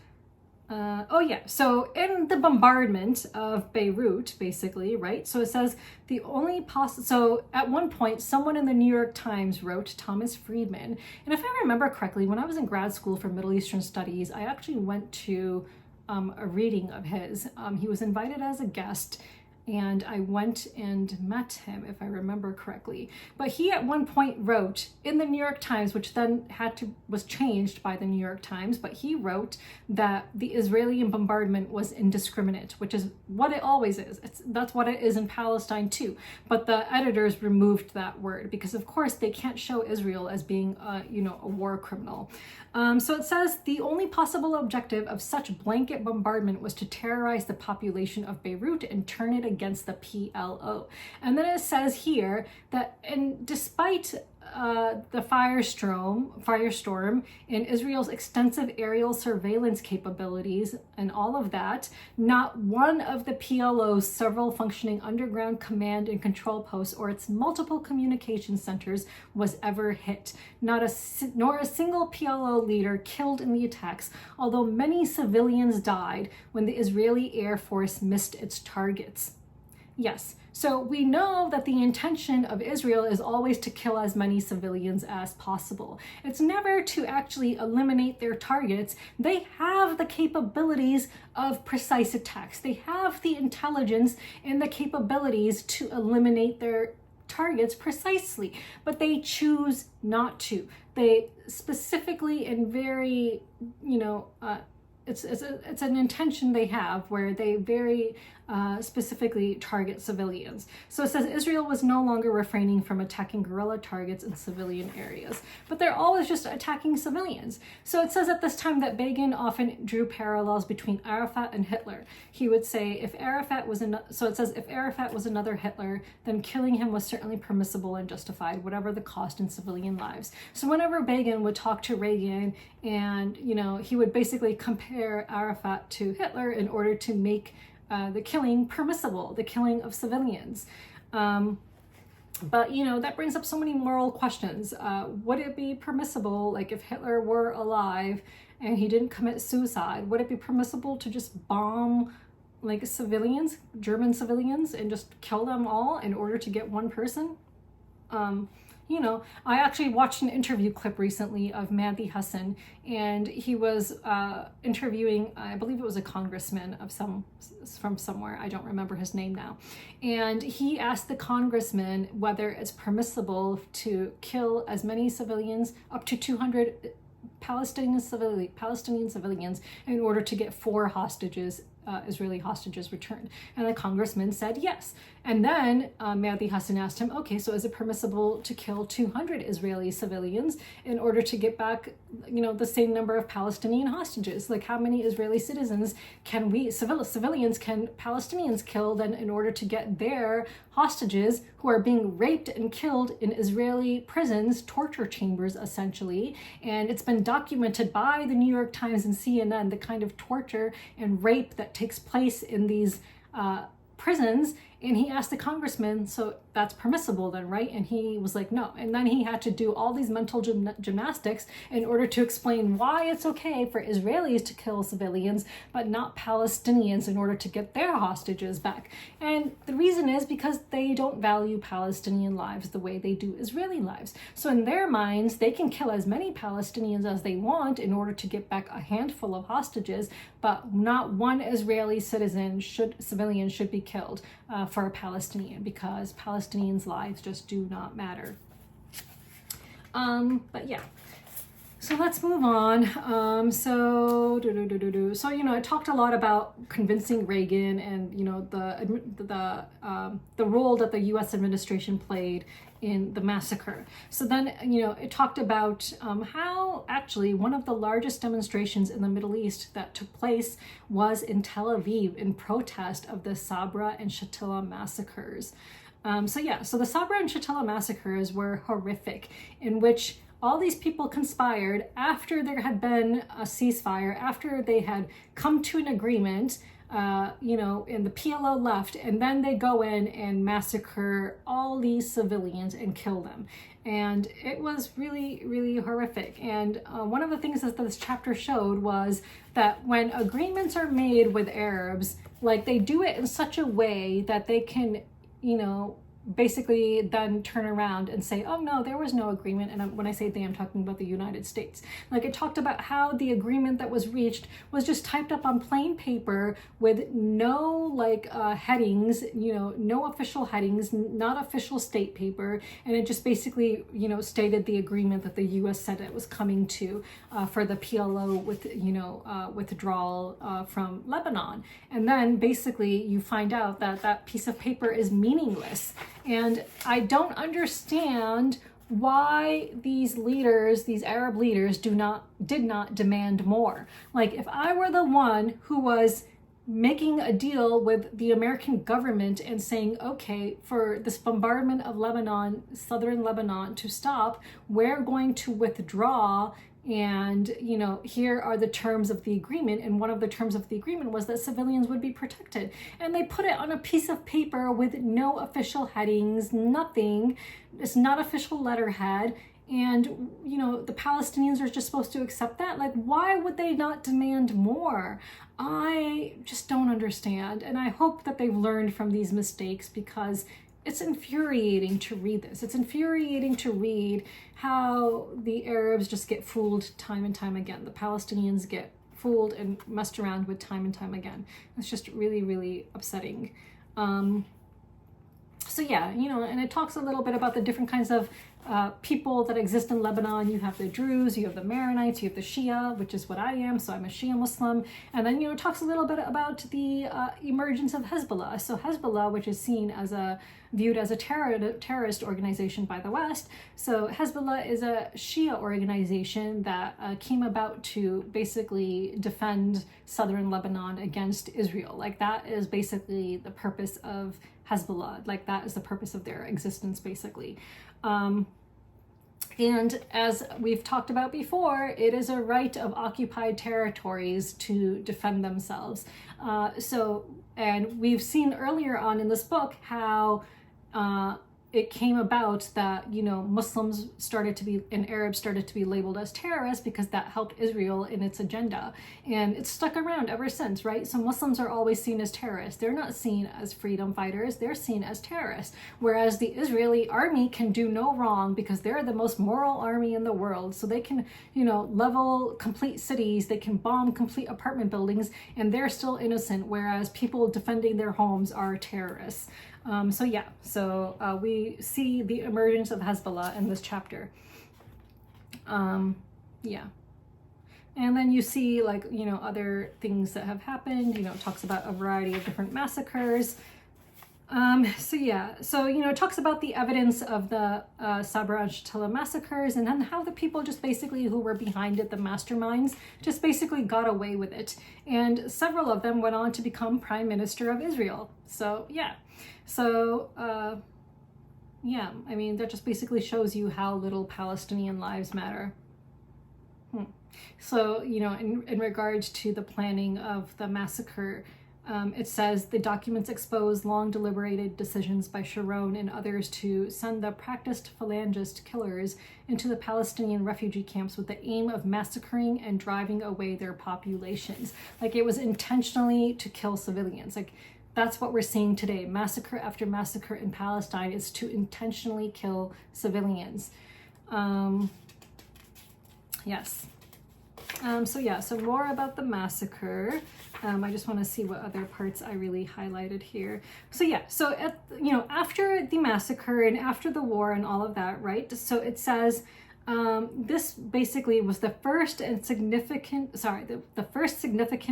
Oh yeah, so in the bombardment of Beirut, basically, right? So it says the only so at one point, someone in the New York Times wrote, Thomas Friedman, and if I remember correctly, when I was in grad school for Middle Eastern Studies, I actually went to a reading of his. He was invited as a guest, and I went and met him, if I remember correctly. But he at one point wrote in the New York Times, which then was changed by the New York Times, but he wrote that the Israeli bombardment was indiscriminate, which is what it always is. That's what it is in Palestine too. But the editors removed that word because, of course, they can't show Israel as being, a war criminal. So it says the only possible objective of such blanket bombardment was to terrorize the population of Beirut and turn it against the PLO. And then it says here that, and despite the firestorm and Israel's extensive aerial surveillance capabilities and all of that, not one of the PLO's several functioning underground command and control posts or its multiple communication centers was ever hit. Nor a single PLO leader killed in the attacks, although many civilians died when the Israeli Air Force missed its targets. Yes, so we know that the intention of Israel is always to kill as many civilians as possible. It's never to actually eliminate their targets. They have the capabilities of precise attacks. They have the intelligence and the capabilities to eliminate their targets precisely, but they choose not to. They specifically and very, it's an intention they have where they very specifically target civilians. So it says Israel was no longer refraining from attacking guerrilla targets in civilian areas, but they're always just attacking civilians. So it says at this time that Begin often drew parallels between Arafat and Hitler. He would say if Arafat was another Hitler, then killing him was certainly permissible and justified, whatever the cost in civilian lives. So whenever Begin would talk to Reagan, and he would basically compare Arafat to Hitler in order to make the killing permissible, the killing of civilians. But that brings up so many moral questions. Would it be permissible, like if Hitler were alive and he didn't commit suicide, would it be permissible to just bomb like civilians, German civilians, and just kill them all in order to get one person? I actually watched an interview clip recently of Mehdi Hasan, and he was interviewing, I believe it was a congressman from somewhere, I don't remember his name now. And he asked the congressman whether it's permissible to kill as many civilians, up to 200 Palestinian civilians, in order to get 4 hostages, Israeli hostages returned. And the congressman said yes. And then Mehdi Hasan asked him, okay, so is it permissible to kill 200 Israeli civilians in order to get back, the same number of Palestinian hostages? Like how many Israeli citizens can civilians can Palestinians kill then in order to get their hostages who are being raped and killed in Israeli prisons, torture chambers essentially. And it's been documented by the New York Times and CNN, the kind of torture and rape that takes place in these prisons. And he asked the congressman, so that's permissible then, right? And he was like, no. And then he had to do all these mental gymnastics in order to explain why it's okay for Israelis to kill civilians, but not Palestinians in order to get their hostages back. And the reason is because they don't value Palestinian lives the way they do Israeli lives. So in their minds, they can kill as many Palestinians as they want in order to get back a handful of hostages, but not one Israeli civilian should be killed for a Palestinian, because Palestinians' lives just do not matter. But yeah, so let's move on. So I talked a lot about convincing Reagan and the role that the U.S. administration played in the massacre. So then it talked about how actually one of the largest demonstrations in the Middle East that took place was in Tel Aviv in protest of the Sabra and Shatila massacres. So the Sabra and Shatila massacres were horrific, in which all these people conspired after there had been a ceasefire, after they had come to an agreement you know, and the PLO left, and then they go in and massacre all these civilians and kill them. And it was really, really horrific. And one of the things that this chapter showed was that when agreements are made with Arabs, like they do it in such a way that they can, you know, basically then turn around and say, oh no, there was no agreement. And when I say they, I'm talking about the United States. Like it talked about how the agreement that was reached was just typed up on plain paper with no like headings, you know, no official headings, not official state paper. And it just basically, you know, stated the agreement that the US said it was coming to for the PLO with, you know, withdrawal from Lebanon. And then basically you find out that that piece of paper is meaningless. And I don't understand why these leaders, these Arab leaders, did not demand more. Like if I were the one who was making a deal with the American government and saying, okay, for this bombardment of Lebanon, southern Lebanon to stop, we're going to withdraw. And, you know, here are the terms of the agreement. And one of the terms of the agreement was that civilians would be protected. And they put it on a piece of paper with no official headings, nothing. It's not official letterhead. And, you know, the Palestinians are just supposed to accept that. Like, why would they not demand more? I just don't understand. And I hope that they've learned from these mistakes, because it's infuriating to read this. It's infuriating to read how the Arabs just get fooled time and time again. The Palestinians get fooled and messed around with time and time again. It's just really, really upsetting. So yeah, you know, and it talks a little bit about the different kinds of people that exist in Lebanon. You have the Druze, you have the Maronites, you have the Shia, which is what I am, so I'm a Shia Muslim. And then, you know, it talks a little bit about the emergence of Hezbollah. So Hezbollah, which is seen as viewed as a terrorist organization by the West. So Hezbollah is a Shia organization that came about to basically defend southern Lebanon against Israel. Like that is basically the purpose of Hezbollah. Like that is the purpose of their existence, basically. And as we've talked about before, it is a right of occupied territories to defend themselves. And we've seen earlier on in this book how it came about that, you know, Muslims and Arabs started to be labeled as terrorists because that helped Israel in its agenda. And it's stuck around ever since, right? So Muslims are always seen as terrorists. They're not seen as freedom fighters. They're seen as terrorists. Whereas the Israeli army can do no wrong because they're the most moral army in the world. So they can, you know, level complete cities. They can bomb complete apartment buildings and they're still innocent. Whereas people defending their homes are terrorists. So we see the emergence of Hezbollah in this chapter. And then you see, like, you know, other things that have happened. You know, it talks about a variety of different massacres. So you know, it talks about the evidence of the Sabra and Shatila massacres, and then how the people just basically who were behind it, the masterminds, just basically got away with it. And several of them went on to become Prime Minister of Israel. So I mean, that just basically shows you how little Palestinian lives matter. So, you know, in regards to the planning of the massacre, it says the documents expose long deliberated decisions by Sharon and others to send the practiced phalangist killers into the Palestinian refugee camps with the aim of massacring and driving away their populations. Like, it was intentionally to kill civilians. Like, that's what we're seeing today. Massacre after massacre in Palestine is to intentionally kill civilians. So more about the massacre. I just want to see what other parts I really highlighted here. After the massacre and after the war and all of that, right? So it says, this basically was the first significant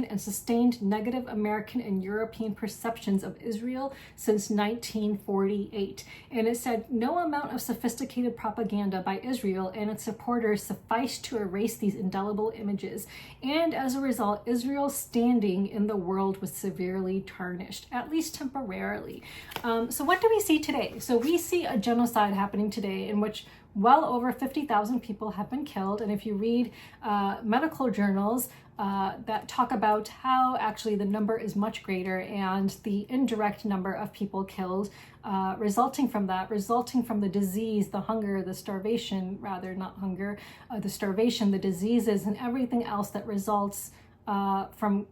and sustained negative American and European perceptions of Israel since 1948. And it said, no amount of sophisticated propaganda by Israel and its supporters sufficed to erase these indelible images. And as a result, Israel's standing in the world was severely tarnished, at least temporarily. So what do we see today? So we see a genocide happening today in which well over 50,000 people have been killed. And if you read medical journals that talk about how actually the number is much greater, and the indirect number of people killed resulting from the disease, the hunger, the starvation, rather, not hunger, the starvation, the diseases, and everything else that results from,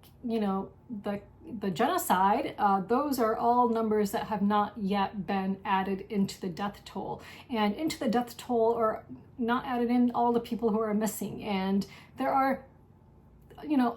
the genocide, those are all numbers that have not yet been added into the death toll. And into the death toll are not added in all the people who are missing. And there are,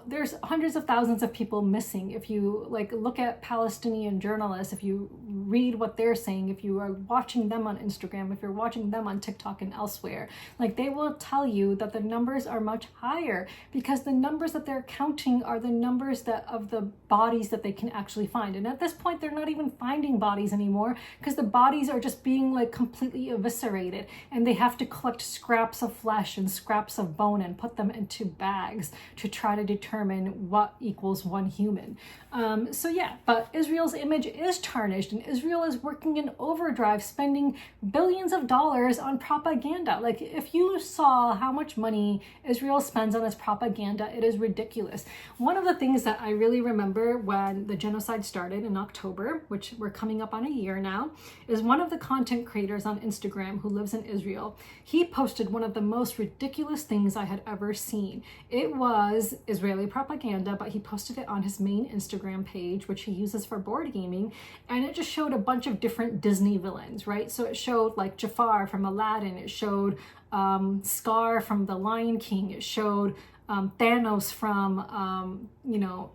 there's hundreds of thousands of people missing. If you look at Palestinian journalists, if you read what they're saying, if you are watching them on Instagram, if you're watching them on TikTok and elsewhere, they will tell you that the numbers are much higher, because the numbers that they're counting are the numbers of the bodies that they can actually find. And at this point, they're not even finding bodies anymore, because the bodies are just being completely eviscerated, and they have to collect scraps of flesh and scraps of bone and put them into bags to try to determine what equals one human. So yeah, but Israel's image is tarnished, and Israel is working in overdrive, spending billions of dollars on propaganda. If you saw how much money Israel spends on its propaganda, it is ridiculous. One of the things that I really remember when the genocide started in October, which we're coming up on a year now, is one of the content creators on Instagram who lives in Israel. He posted one of the most ridiculous things I had ever seen. It was Israeli propaganda, but he posted it on his main Instagram page, which he uses for board gaming, and it just showed a bunch of different Disney villains, right? So it showed Jafar from Aladdin, it showed Scar from The Lion King, it showed Thanos from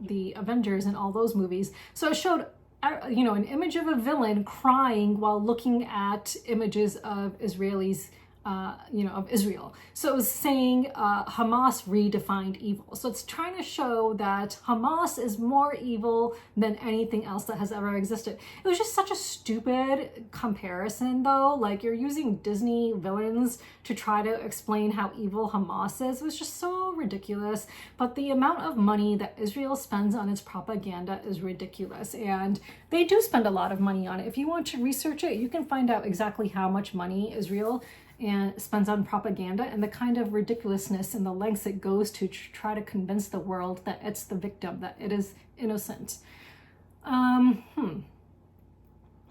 the Avengers and all those movies. So it showed an image of a villain crying while looking at images of Israelis, of Israel. So it was saying Hamas redefined evil. So it's trying to show that Hamas is more evil than anything else that has ever existed. It was just such a stupid comparison, though. You're using Disney villains to try to explain how evil Hamas is. It was just so ridiculous. But the amount of money that Israel spends on its propaganda is ridiculous. And they do spend a lot of money on it. If you want to research it, you can find out exactly how much money Israel spends on propaganda, and the kind of ridiculousness and the lengths it goes to try to convince the world that it's the victim, that it is innocent.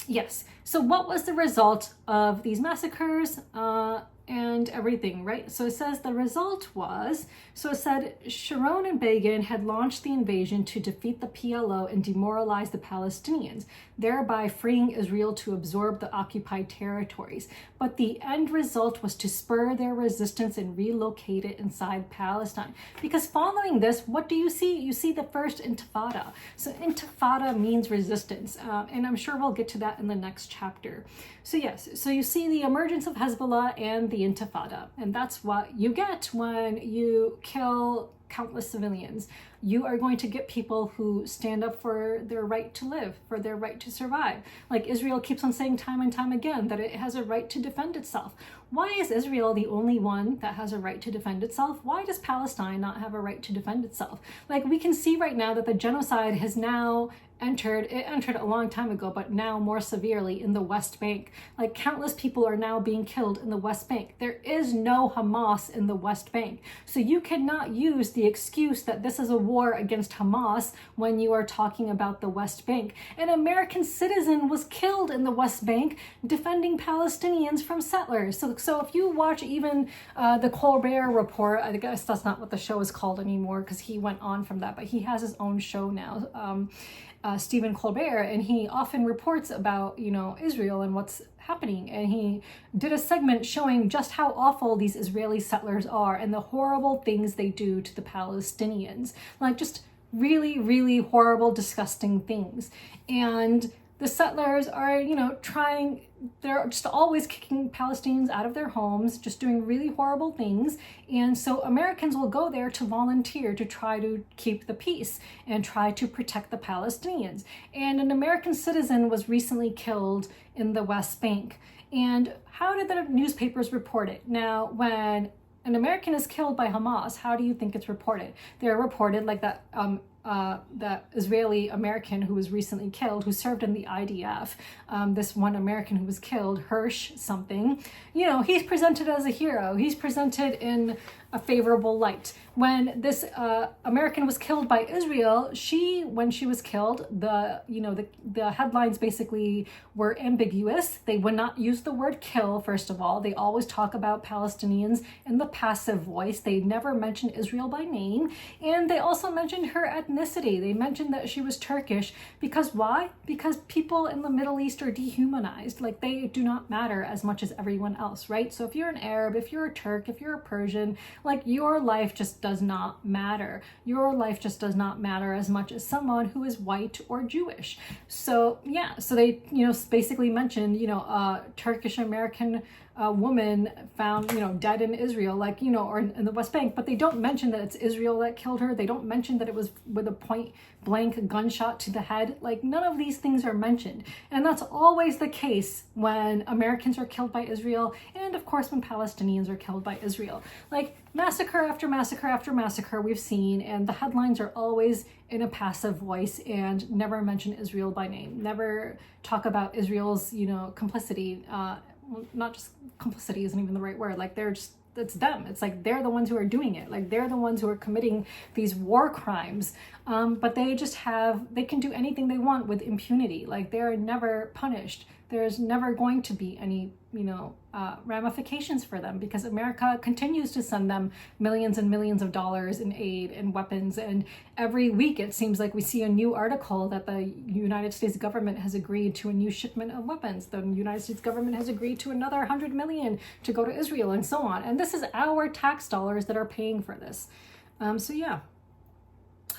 Yes. So what was the result of these massacres and everything, right? So it says the result was, so it said Sharon and Begin had launched the invasion to defeat the PLO and demoralize the Palestinians, thereby freeing Israel to absorb the occupied territories. But the end result was to spur their resistance and relocate it inside Palestine. Because following this, what do you see? You see the first Intifada. So Intifada means resistance, and I'm sure we'll get to that in the next chapter. So yes, so you see the emergence of Hezbollah and the Intifada, and that's what you get when you kill countless civilians. You are going to get people who stand up for their right to live, for their right to survive. Israel keeps on saying time and time again that it has a right to defend itself. Why is Israel the only one that has a right to defend itself? Why does Palestine not have a right to defend itself? We can see right now that the genocide has now entered a long time ago, but now more severely in the West Bank. Countless people are now being killed in the West Bank. There is no Hamas in the West Bank. So you cannot use the excuse that this is a war against Hamas when you are talking about the West Bank. An American citizen was killed in the West Bank defending Palestinians from settlers. So if you watch even the Colbert Report, I guess that's not what the show is called anymore because he went on from that, but he has his own show now. Stephen Colbert, and he often reports about, Israel and what's happening. And he did a segment showing just how awful these Israeli settlers are and the horrible things they do to the Palestinians. Just really, really horrible, disgusting things. And the settlers are, they're just always kicking Palestinians out of their homes, just doing really horrible things. And so Americans will go there to volunteer to try to keep the peace and try to protect the Palestinians. And an American citizen was recently killed in the West Bank. And how did the newspapers report it? Now, when an American is killed by Hamas, how do you think it's reported? They're reported like that the Israeli American who was recently killed, who served in the IDF, this one American who was killed, Hirsch something, he's presented as a hero. He's presented in a favorable light. When this American was killed by Israel, when she was killed, the headlines basically were ambiguous. They would not use the word kill, first of all. They always talk about Palestinians in the passive voice. They never mention Israel by name. And they also mentioned her ethnicity. They mentioned that she was Turkish. Because why? Because people in the Middle East are dehumanized. Like, they do not matter as much as everyone else, right? So if you're an Arab, if you're a Turk, if you're a Persian, like, your life just does not matter. Your life just does not matter as much as someone who is white or Jewish. So yeah, so they, basically mentioned, a Turkish American woman found, dead in Israel, like, or in the West Bank, but they don't mention that it's Israel that killed her. They don't mention that it was with a point blank gunshot to the head. Like, none of these things are mentioned. And that's always the case when Americans are killed by Israel, and of course when Palestinians are killed by Israel. Like, massacre after massacre after massacre we've seen, and the headlines are always in a passive voice and never mention Israel by name, never talk about Israel's, complicity. Not just complicity isn't even the right word. Like, it's them. It's like they're the ones who are doing it. Like, they're the ones who are committing these war crimes. But they can do anything they want with impunity. Like, they're never punished. There's never going to be any, ramifications for them, because America continues to send them millions and millions of dollars in aid and weapons. And every week it seems like we see a new article that the United States government has agreed to a new shipment of weapons. The United States government has agreed to another 100 million to go to Israel, and so on. And this is our tax dollars that are paying for this.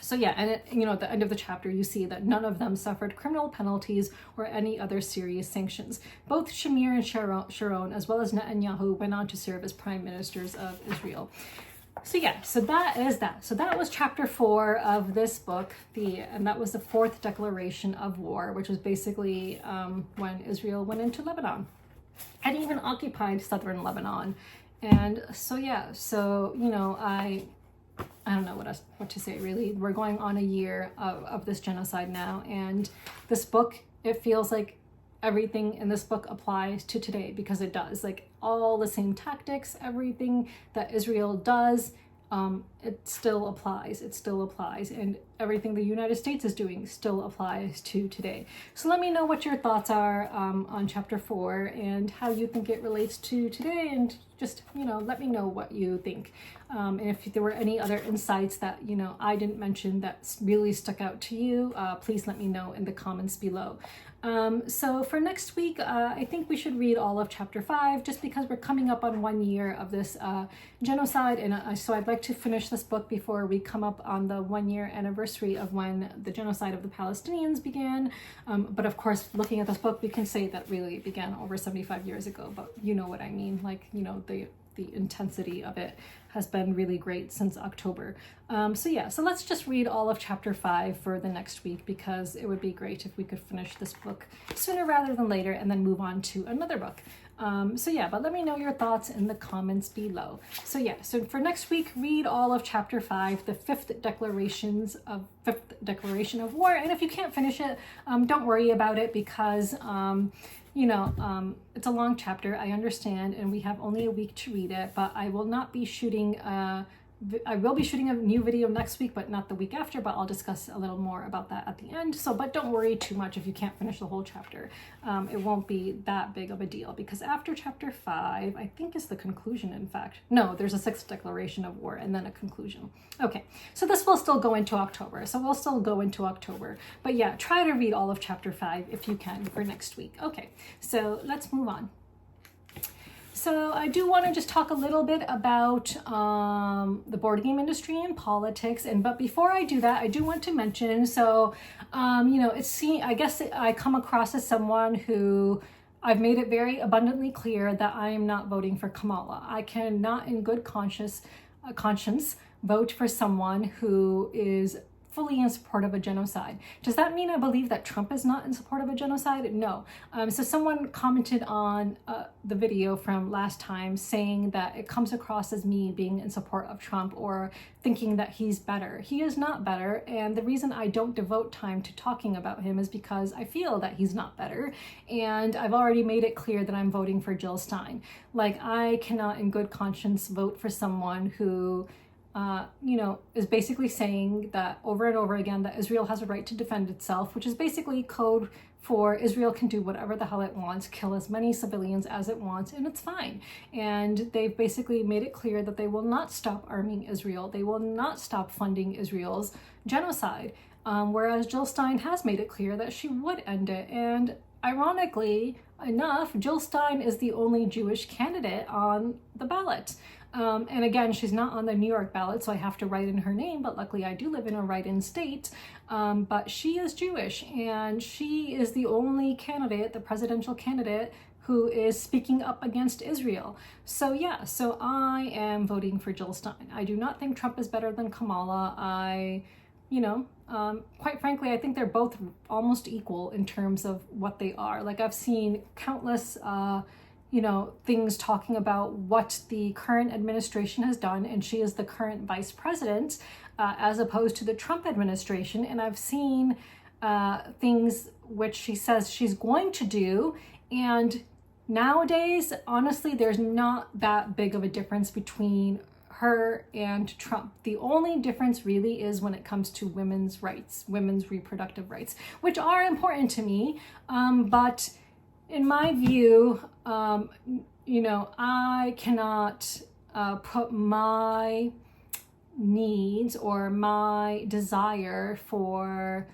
So yeah, and at the end of the chapter, you see that none of them suffered criminal penalties or any other serious sanctions. Both Shamir and Sharon, as well as Netanyahu, went on to serve as prime ministers of Israel. So yeah, so that is that. So that was chapter 4 of this book, and that was the 4th declaration of war, which was basically when Israel went into Lebanon and even occupied southern Lebanon. And so yeah, so I don't know what to say, really. We're going on a year of this genocide now, and this book, it feels like everything in this book applies to today, because it does. Like, all the same tactics, everything that Israel does, it still applies. It still applies. And everything the United States is doing still applies to today. So let me know what your thoughts are on chapter 4 and how you think it relates to today, and just, let me know what you think. And if there were any other insights that, I didn't mention that really stuck out to you, please let me know in the comments below. So for next week, I think we should read all of chapter 5, just because we're coming up on 1 year of this genocide. And so I'd like to finish this book before we come up on the 1-year anniversary of when the genocide of the Palestinians began. But of course, looking at this book, we can say that really it began over 75 years ago, but you know what I mean. Like, the intensity of it has been really great since October. So let's just read all of chapter 5 for the next week, because it would be great if we could finish this book sooner rather than later and then move on to another book. But let me know your thoughts in the comments below. So for next week, read all of chapter 5, the 5th declaration of war. And if you can't finish it, don't worry about it, because it's a long chapter, I understand, and we have only a week to read it, but I will not be shooting I will be shooting a new video next week, but not the week after, but I'll discuss a little more about that at the end. But don't worry too much if you can't finish the whole chapter. It won't be that big of a deal, because after chapter 5, I think is the conclusion, in fact. No, there's a 6th declaration of war and then a conclusion. Okay, so this will still go into October. But yeah, try to read all of chapter 5 if you can for next week. Okay, so let's move on. So I do want to just talk a little bit about the board game industry and politics. But before I do that, I do want to mention, I guess I come across as someone who, I've made it very abundantly clear that I am not voting for Kamala. I cannot in good conscience vote for someone who is fully in support of a genocide. Does that mean I believe that Trump is not in support of a genocide? No. So someone commented on the video from last time saying that it comes across as me being in support of Trump or thinking that he's better. He is not better, and the reason I don't devote time to talking about him is because I feel that he's not better, and I've already made it clear that I'm voting for Jill Stein. Like, I cannot in good conscience vote for someone who is basically saying that over and over again that Israel has a right to defend itself, which is basically code for Israel can do whatever the hell it wants, kill as many civilians as it wants, and it's fine. And they've basically made it clear that they will not stop arming Israel. They will not stop funding Israel's genocide. Whereas Jill Stein has made it clear that she would end it. And ironically enough, Jill Stein is the only Jewish candidate on the ballot. And again, she's not on the New York ballot, so I have to write in her name, but luckily I do live in a write-in state. But she is Jewish, and she is the only candidate, the presidential candidate, who is speaking up against Israel. So yeah, so I am voting for Jill Stein. I do not think Trump is better than Kamala. Quite frankly, I think they're both almost equal in terms of what they are. Like, I've seen countless things talking about what the current administration has done, and she is the current vice president, as opposed to the Trump administration. And I've seen things which she says she's going to do, and nowadays, honestly, there's not that big of a difference between her and Trump. The only difference really is when it comes to women's rights, women's reproductive rights, which are important to me, but in my view, I cannot put my needs or my desire for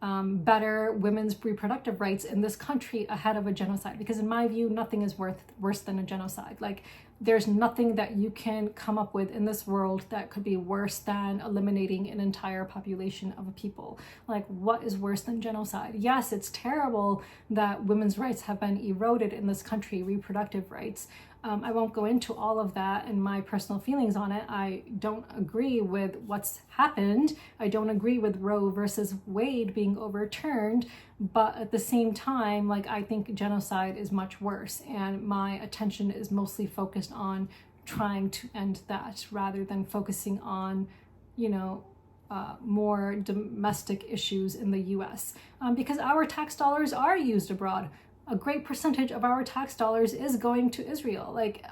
better women's reproductive rights in this country ahead of a genocide, because in my view, nothing is worse than a genocide. Like, there's nothing that you can come up with in this world that could be worse than eliminating an entire population of a people. Like, what is worse than genocide? Yes, it's terrible that women's rights have been eroded in this country, reproductive rights. I won't go into all of that and my personal feelings on it. I don't agree with what's happened. I don't agree with Roe versus Wade being overturned, but at the same time, like, I think genocide is much worse, and my attention is mostly focused on trying to end that rather than focusing on, more domestic issues in the US, because our tax dollars are used abroad. A great percentage of our tax dollars is going to Israel. Like,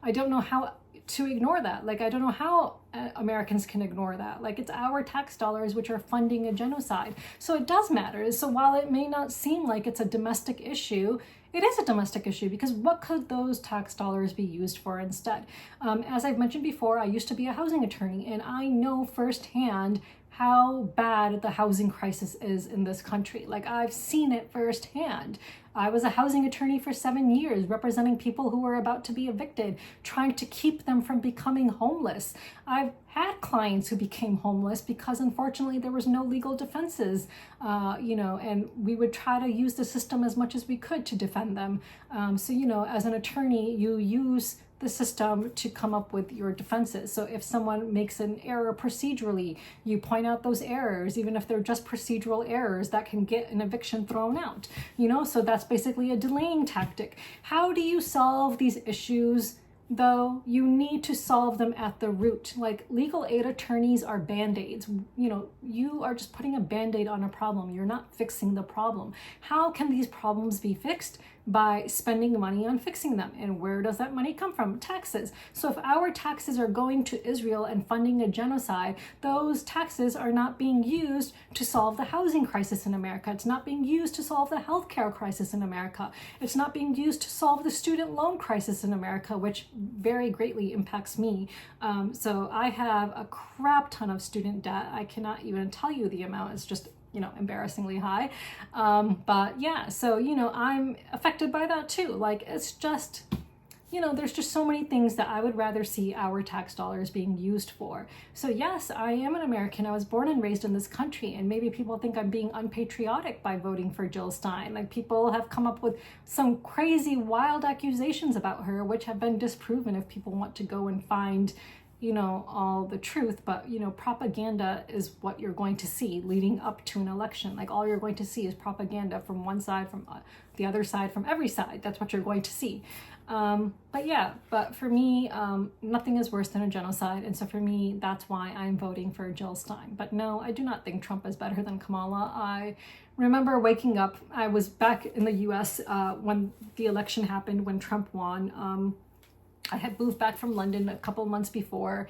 I don't know how to ignore that. Like, I don't know how Americans can ignore that. Like, it's our tax dollars which are funding a genocide. So it does matter. So while it may not seem like it's a domestic issue, it is a domestic issue, because what could those tax dollars be used for instead? As I've mentioned before, I used to be a housing attorney, and I know firsthand how bad the housing crisis is in this country. Like, I've seen it firsthand. I was a housing attorney for 7 years, representing people who were about to be evicted, trying to keep them from becoming homeless. I've had clients who became homeless because, unfortunately, there was no legal defenses, and we would try to use the system as much as we could to defend them. So, as an attorney, you use the system to come up with your defenses. So if someone makes an error procedurally, you point out those errors, even if they're just procedural errors that can get an eviction thrown out, so that's basically a delaying tactic. How do you solve these issues? Though you need to solve them at the root. Like, legal aid attorneys are band-aids. You are just putting a band-aid on a problem. You're not fixing the problem. How can these problems be fixed? By spending money on fixing them. And where does that money come from? Taxes. So if our taxes are going to Israel and funding a genocide, those taxes are not being used to solve the housing crisis in America. It's not being used to solve the healthcare crisis in America. It's not being used to solve the student loan crisis in America, which very greatly impacts me. So I have a crap ton of student debt. I cannot even tell you the amount. It's just embarrassingly high. But yeah, so, I'm affected by that too. Like, it's just, there's just so many things that I would rather see our tax dollars being used for. So yes, I am an American. I was born and raised in this country, and maybe people think I'm being unpatriotic by voting for Jill Stein. Like, people have come up with some crazy, wild accusations about her, which have been disproven if people want to go and find all the truth, but, propaganda is what you're going to see leading up to an election. Like, all you're going to see is propaganda from one side, from the other side, from every side. That's what you're going to see. But for me, nothing is worse than a genocide. And so for me, that's why I'm voting for Jill Stein. But no, I do not think Trump is better than Kamala. I remember waking up, I was back in the US when the election happened, when Trump won. I had moved back from London a couple months before,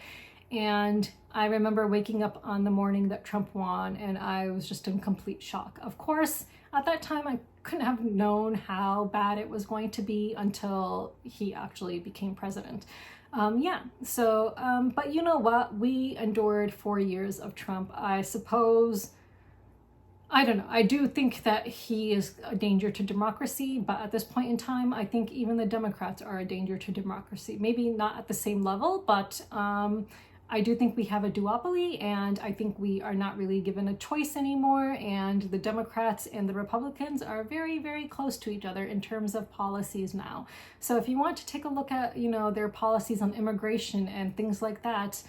and I remember waking up on the morning that Trump won, and I was just in complete shock. Of course, at that time, I couldn't have known how bad it was going to be until he actually became president. But you know what? We endured 4 years of Trump. I suppose, I don't know. I do think that he is a danger to democracy, but at this point in time, I think even the Democrats are a danger to democracy. Maybe not at the same level, but I do think we have a duopoly, and I think we are not really given a choice anymore, and the Democrats and the Republicans are very, very close to each other in terms of policies now. So if you want to take a look at, their policies on immigration and things like that,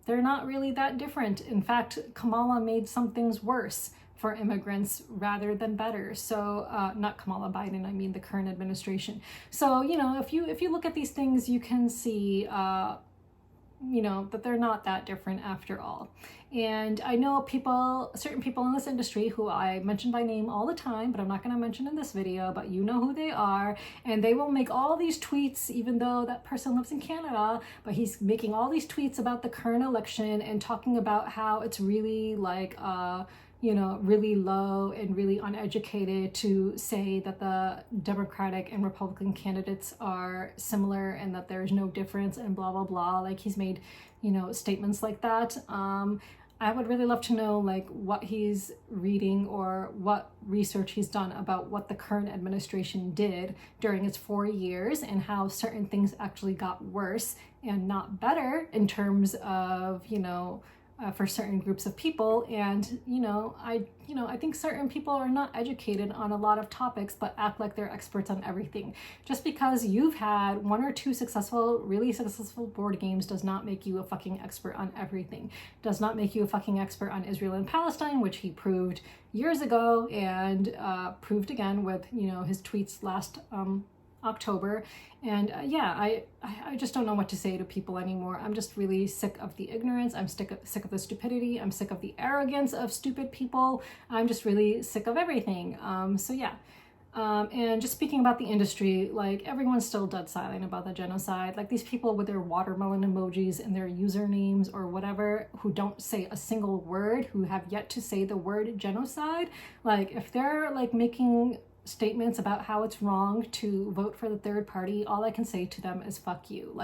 they're not really that different. In fact, Kamala made some things worse for immigrants rather than better. So not Kamala Biden, I mean the current administration. So, if you look at these things, you can see, that they're not that different after all. And I know certain people in this industry who I mention by name all the time, but I'm not going to mention in this video, but you know who they are. And they will make all these tweets, even though that person lives in Canada, but he's making all these tweets about the current election and talking about how it's really like, really low and really uneducated to say that the Democratic and Republican candidates are similar and that there's no difference and blah, blah, blah. Like, he's made, statements like that. I would really love to know what he's reading or what research he's done about what the current administration did during its 4 years and how certain things actually got worse and not better in terms of, for certain groups of people. And I think certain people are not educated on a lot of topics but act like they're experts on everything. Just because you've had 1 or 2 really successful board games does not make you a fucking expert on everything. Does not make you a fucking expert on Israel and Palestine, which he proved years ago and proved again with his tweets last October. And I just don't know what to say to people anymore. I'm just really sick of the ignorance. I'm sick of the stupidity. I'm sick of the arrogance of stupid people. I'm just really sick of everything. And just speaking about the industry, everyone's still dead silent about the genocide. These people with their watermelon emojis and their usernames or whatever, who don't say a single word, who have yet to say the word genocide. If they're making statements about how it's wrong to vote for the third party, all I can say to them is fuck you.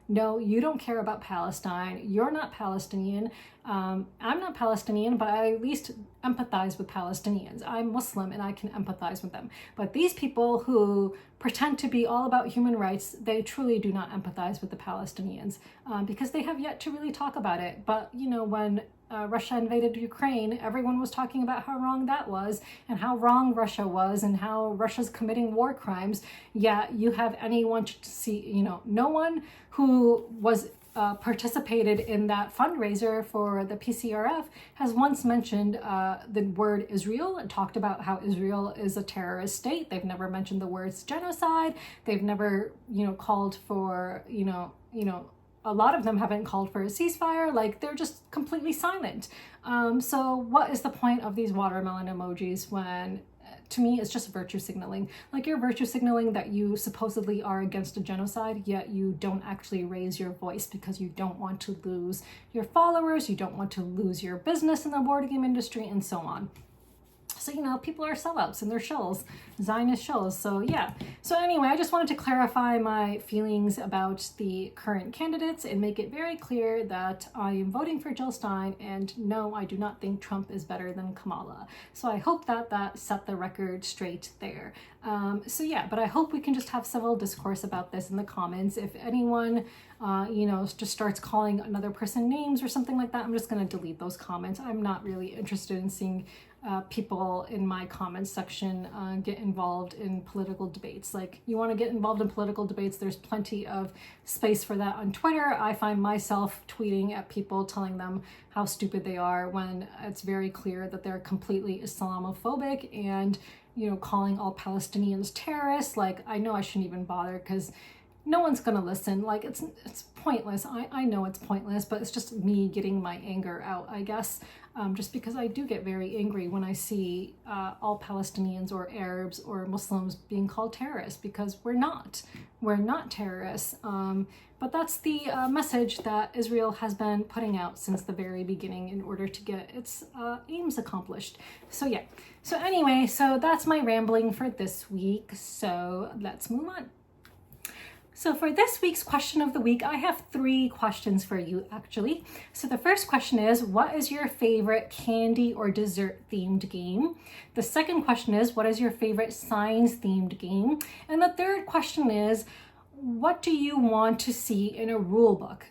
No, you don't care about Palestine. You're not Palestinian. I'm not Palestinian, but I at least empathize with Palestinians. I'm Muslim and I can empathize with them. But these people who pretend to be all about human rights, they truly do not empathize with the Palestinians because they have yet to really talk about it. But, when Russia invaded Ukraine, everyone was talking about how wrong that was and how wrong Russia was and how Russia's committing war crimes. Yeah, you have anyone to see, no one who was participated in that fundraiser for the PCRF has once mentioned the word Israel and talked about how Israel is a terrorist state. They've never mentioned the words genocide. They've never, called for, a lot of them haven't called for a ceasefire. They're just completely silent. So what is the point of these watermelon emojis when, to me, it's just virtue signaling? You're virtue signaling that you supposedly are against a genocide, yet you don't actually raise your voice because you don't want to lose your followers, you don't want to lose your business in the board game industry, and so on. So, people are sellouts and they're shills, Zionist shills. So, yeah. So, anyway, I just wanted to clarify my feelings about the current candidates and make it very clear that I am voting for Jill Stein. And no, I do not think Trump is better than Kamala. So, I hope that set the record straight there. But I hope we can just have civil discourse about this in the comments. If anyone you know, just starts calling another person names or something like that, I'm just going to delete those comments. I'm not really interested in seeing people in my comments section get involved in political debates. Like, you want to get involved in political debates, there's plenty of space for that on Twitter. I find myself tweeting at people telling them how stupid they are when it's very clear that they're completely Islamophobic, and, you know, calling all Palestinians terrorists. Like, I know I shouldn't even bother because no one's gonna listen. Like, it's pointless. I know it's pointless, but it's just me getting my anger out, I guess. Just because I do get very angry when I see all Palestinians or Arabs or Muslims being called terrorists, because we're not terrorists. But that's the message that Israel has been putting out since the very beginning in order to get its aims accomplished. So yeah. So anyway, so that's my rambling for this week. So let's move on. So for this week's question of the week, I have 3 questions for you, actually. So the first question is, what is your favorite candy or dessert themed game? The second question is, what is your favorite science themed game? And the third question is, what do you want to see in a rule book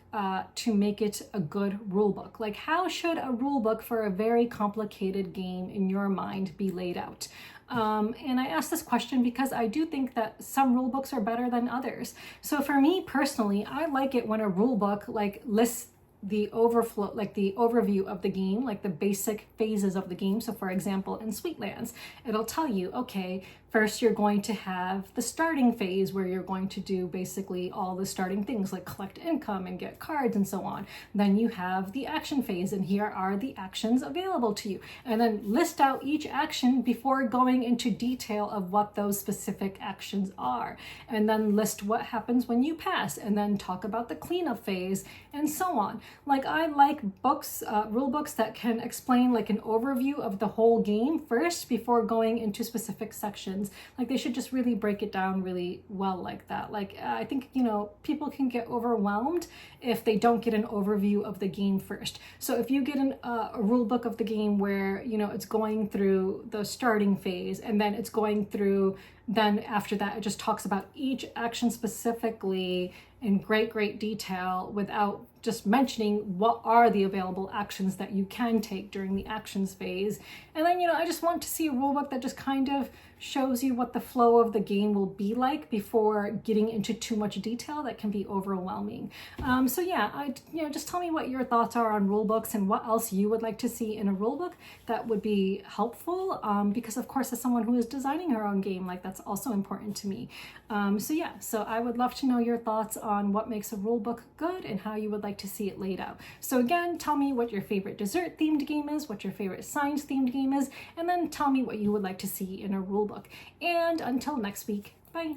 to make it a good rule book? Like, how should a rule book for a very complicated game in your mind be laid out? And I asked this question because I do think that some rule books are better than others. So for me personally, I like it when a rule book like lists the overview of the game, like the basic phases of the game. So for example, in Sweetlands, it'll tell you, okay, first you're going to have the starting phase where you're going to do basically all the starting things like collect income and get cards and so on. Then you have the action phase, and here are the actions available to you. And then list out each action before going into detail of what those specific actions are. And then list what happens when you pass, and then talk about the cleanup phase and so on. Like, I like books, rule books that can explain like an overview of the whole game first before going into specific sections. Like, they should just really break it down really well like that. Like, I think, you know, people can get overwhelmed if they don't get an overview of the game first. So if you get a rule book of the game where, you know, it's going through the starting phase, and then it's going through, then after that, it just talks about each action specifically in great detail without just mentioning what are the available actions that you can take during the actions phase. And then, you know, I just want to see a rulebook that just kind of shows you what the flow of the game will be like before getting into too much detail that can be overwhelming. So yeah, just tell me what your thoughts are on rulebooks and what else you would like to see in a rulebook that would be helpful. Because of course, as someone who is designing her own game, like, that's also important to me. So yeah, so I would love to know your thoughts on what makes a rulebook good and how you would like to see it laid out. So again, tell me what your favorite dessert themed game is, what your favorite science themed game is, and then tell me what you would like to see in a rulebook. And until next week, bye.